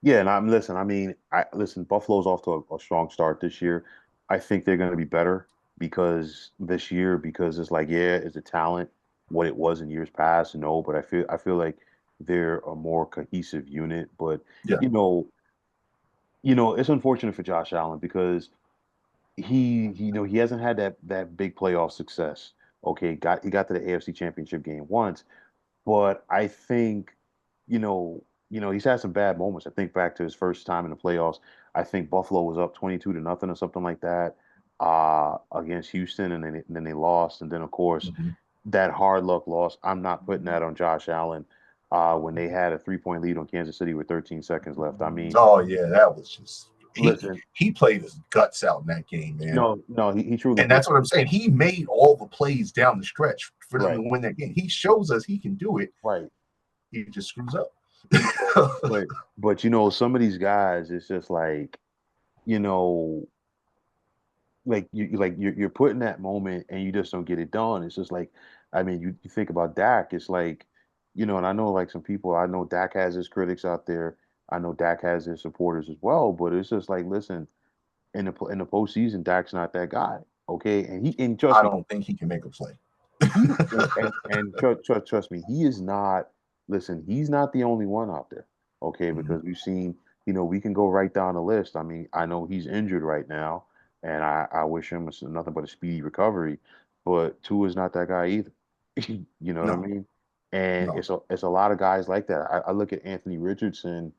Yeah, and I'm listen. I mean, I listen. Buffalo's off to a strong start this year. I think they're going to be better because it's like, yeah, is the talent what it was in years past? No, but I feel like they're a more cohesive unit. But Yeah, you know, it's unfortunate for Josh Allen because he hasn't had that big playoff success. Okay, he got to the AFC Championship game once, but I think, he's had some bad moments. I think back to his first time in the playoffs. I think Buffalo was up 22-0 or something like that against Houston, and then they lost. And then of course mm-hmm. that hard luck loss. I'm not putting that on Josh Allen when they had a 3-point lead on Kansas City with 13 seconds left. I mean, Oh yeah, that was just listen, he played his guts out in that game, man. no, no, he truly And did. that's what I'm saying. He made all the plays down the stretch for them Right, to win that game. He shows us he can do it. right. He just screws up. But some of these guys, it's just like, you know, you're putting that moment and you just don't get it done. It's just like, I mean, you think about Dak, it's like, and I know like some people, I know Dak has his critics out there. I know Dak has his supporters as well, but it's just like, listen, in the postseason, Dak's not that guy. Okay. And trust I me, don't think he can make a play. trust me, he is not, listen, he's not the only one out there. Okay, Mhm. because we've seen, we can go right down the list. I mean, I know he's injured right now, and I wish him nothing but a speedy recovery. But Tua is not that guy either. You know what I No, mean? And no. it's a lot of guys like that. I look at Anthony Richardson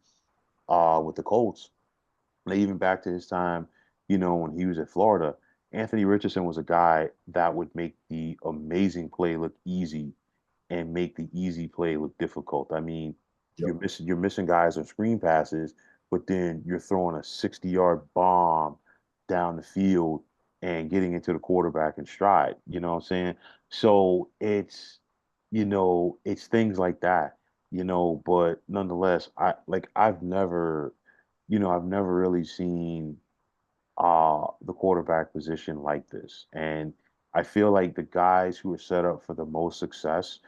with the Colts, and even back to his time, when he was at Florida. Anthony Richardson was a guy that would make the amazing play look easy and make the easy play look difficult. I mean, Yep. you're missing guys on screen passes, but then you're throwing a 60-yard bomb down the field and getting into the quarterback in stride. You know what I'm saying? So it's things like that, but nonetheless, I've never really seen the quarterback position like this. And I feel like the guys who are set up for the most success,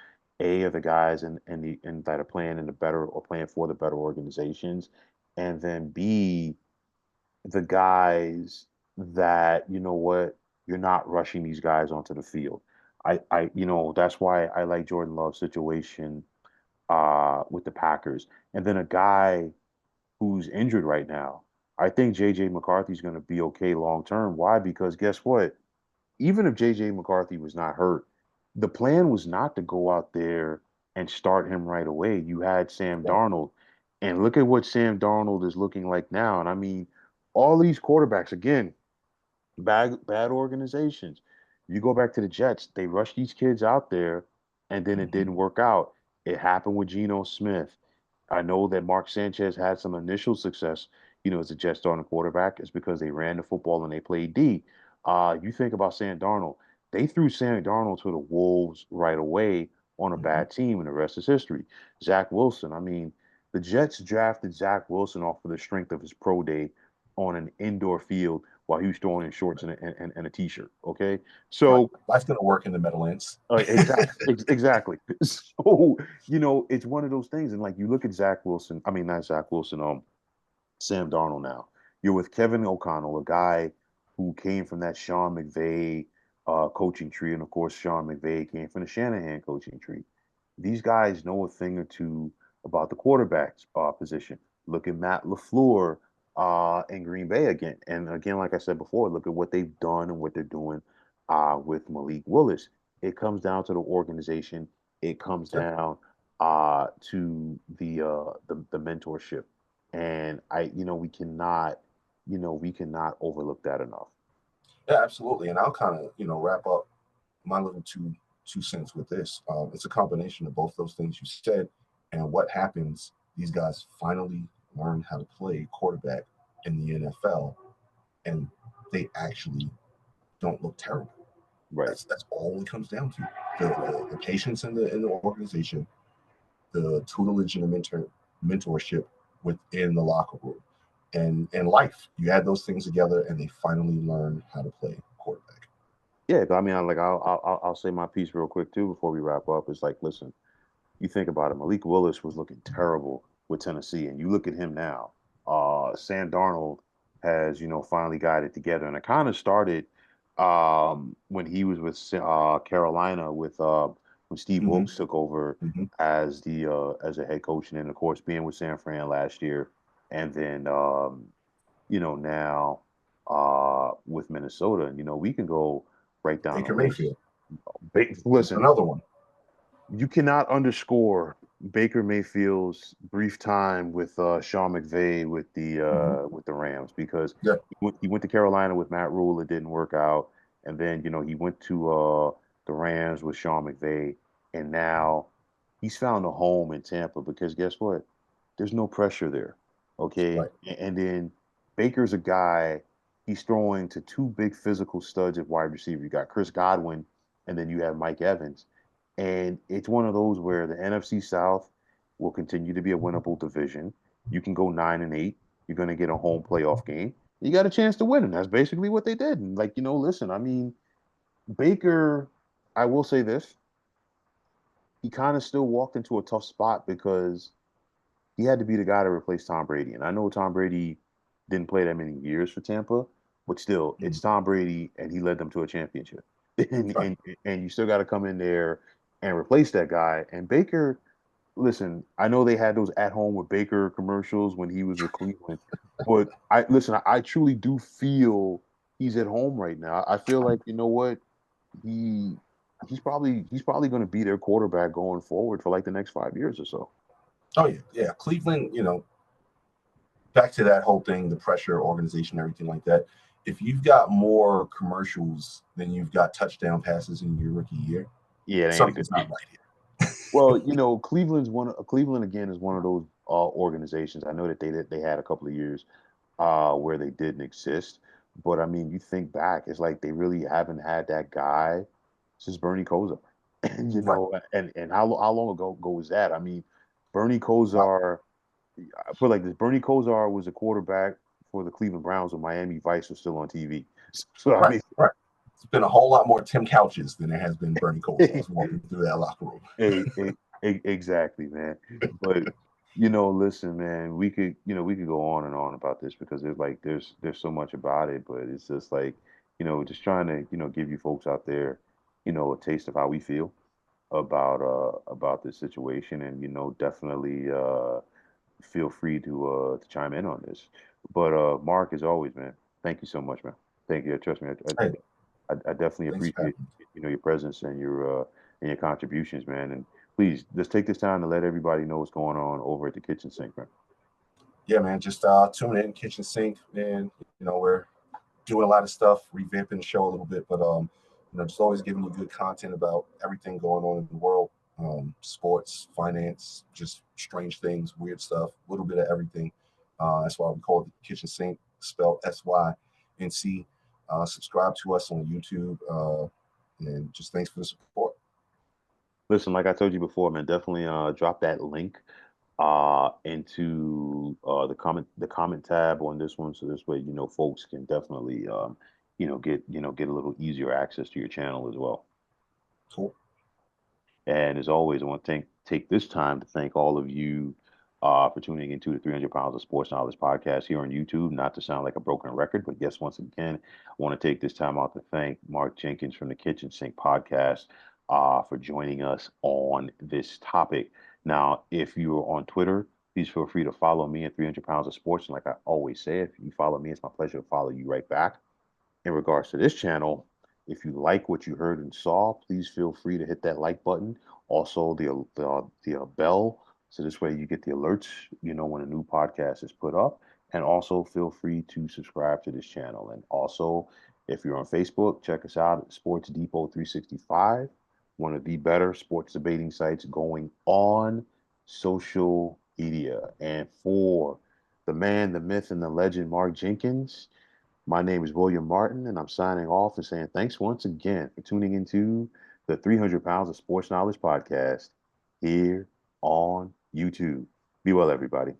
A, are the guys in that are playing in the better or playing for the better organizations, and then B, the guys that, you're not rushing these guys onto the field. that's why I like Jordan Love's situation with the Packers. And then a guy who's injured right now. I think JJ McCarthy's going to be okay long term. Why? Because guess what? Even if JJ McCarthy was not hurt, the plan was not to go out there and start him right away. You had Sam Right. Darnold, and look at what Sam Darnold is looking like now. And I mean, all these quarterbacks, again, bad organizations. You go back to the Jets, they rushed these kids out there, and then it Mm-hmm. didn't work out. It happened with Geno Smith. I know that Mark Sanchez had some initial success, as a Jets starting quarterback. It's because they ran the football and they played D. You think about Sam Darnold. They threw Sam Darnold to the Wolves right away on a Mm-hmm. bad team, and the rest is history. Zach Wilson. I mean, the Jets drafted Zach Wilson off of the strength of his pro day on an indoor field while he was throwing in shorts and a t-shirt. Okay, Right. so Life's going to work in the Meadowlands. exactly. So it's one of those things, and like you look at Zach Wilson. I mean, not Zach Wilson. Sam Darnold now. You're with Kevin O'Connell, a guy who came from that Sean McVay coaching tree. And of course, Sean McVay came from the Shanahan coaching tree. These guys know a thing or two about the quarterback's position. Look at Matt LaFleur in Green Bay again. And again, like I said before, look at what they've done and what they're doing with Malik Willis. It comes down to the organization. It comes Yeah, down to the mentorship, and we cannot overlook that enough. yeah, absolutely. And I'll kind of, wrap up my little two cents with this. It's a combination of both those things you said, and what happens. These guys finally learn how to play quarterback in the NFL, and they actually don't look terrible. Right. That's all it comes down to. The patience in the organization, the tutelage and the mentorship within the locker room, and life. You add those things together, and they finally learn how to play quarterback. Yeah. I mean, I'll say my piece real quick too before we wrap up. It's like, listen, you think about it. Malik Willis was looking terrible with Tennessee, and you look at him now. Sam Darnold has finally got it together, and it kind of started when he was with Carolina with when Steve Mm-hmm. Wilkes took over Mm-hmm. as a head coach, and then of course being with San Fran last year, and then now with Minnesota. And we can go right down the Baker list. Mayfield, just Listen, another one. you cannot underscore Baker Mayfield's brief time with Sean McVay Mm-hmm. with the Rams, because Yeah, he went to Carolina with Matt Rule. It didn't work out, and then he went to the Rams with Sean McVay, and now he's found a home in Tampa because guess what? There's no pressure there. Okay, right. and then Baker's a guy. He's throwing to two big physical studs at wide receiver. You got Chris Godwin, and then you have Mike Evans. And it's one of those where the NFC South will continue to be a winnable division. You can go 9-8. You're going to get a home playoff game. You got a chance to win, and that's basically what they did. And like listen, I mean, Baker. I will say this: he kind of still walked into a tough spot because he had to be the guy to replace Tom Brady. And I know Tom Brady didn't play that many years for Tampa, but still, Mm-hmm. it's Tom Brady, and he led them to a championship. and Right. and and you still got to come in there and replace that guy. And Baker, listen, I know they had those at home with Baker commercials when he was with Cleveland, but I truly do feel he's at home right now. I feel like what he he's probably going to be their quarterback going forward for like the next 5 years or so. Oh yeah, yeah. Cleveland, back to that whole thing, the pressure, organization, everything like that. If you've got more commercials than you've got touchdown passes in your rookie year, Yeah, it ain't a good something's not team. right here. Well, Cleveland again is one of those organizations. I know that they had a couple of years where they didn't exist, but I mean, you think back, it's like they really haven't had that guy since Bernie Kosar, and Right. and how long ago was that? I mean, Bernie Wow. Kosar, I put it like this: Bernie Kosar was a quarterback for the Cleveland Browns when Miami Vice was still on TV. So I Right. mean, Right. It's been a whole lot more Tim Couches than there has been Bernie Kosar's walking through that locker room. Exactly, man. But listen, man, we could go on and on about this because there's so much about it, but it's just like just trying to give you folks out there. a taste of how we feel about this situation, and definitely feel free to chime in on this. But Mark, as always, man, thank you so much, man. Thank you. Trust me, Hey, I definitely thanks for appreciate having me. your presence and your contributions, man. And please just take this time to let everybody know what's going on over at the kitchen sink, man. Yeah, man, just tune in kitchen sink, and we're doing a lot of stuff, revamping the show a little bit, but just always giving you good content about everything going on in the world, sports, finance, just strange things, weird stuff, a little bit of everything. That's why we call it the kitchen sink, spelled SYNC. Subscribe to us on YouTube, and just thanks for the support. Listen, like I told you before, man, definitely drop that link into the comment tab on this one, so this way folks can definitely get a little easier access to your channel as well. Cool. And as always, I want to take this time to thank all of you for tuning into the 300 Pounds of Sports Knowledge podcast here on YouTube. Not to sound like a broken record, but yes, once again, I want to take this time out to thank Marc Jenkins from the Kitchen Sink podcast for joining us on this topic. Now, if you're on Twitter, please feel free to follow me at 300 Pounds of Sports. And like I always say, if you follow me, it's my pleasure to follow you right back. In regards to this channel, if you like what you heard and saw, please feel free to hit that like button. Also, the bell, so this way you get the alerts, when a new podcast is put up. And also feel free to subscribe to this channel. And also, if you're on Facebook, check us out at Sports Depot 365, one of the better sports debating sites going on social media. And for the man, the myth, and the legend, Marc Jenkins. My name is William Martin, and I'm signing off and saying thanks once again for tuning into the 300 Pounds of Sports Knowledge podcast here on YouTube. Be well, everybody.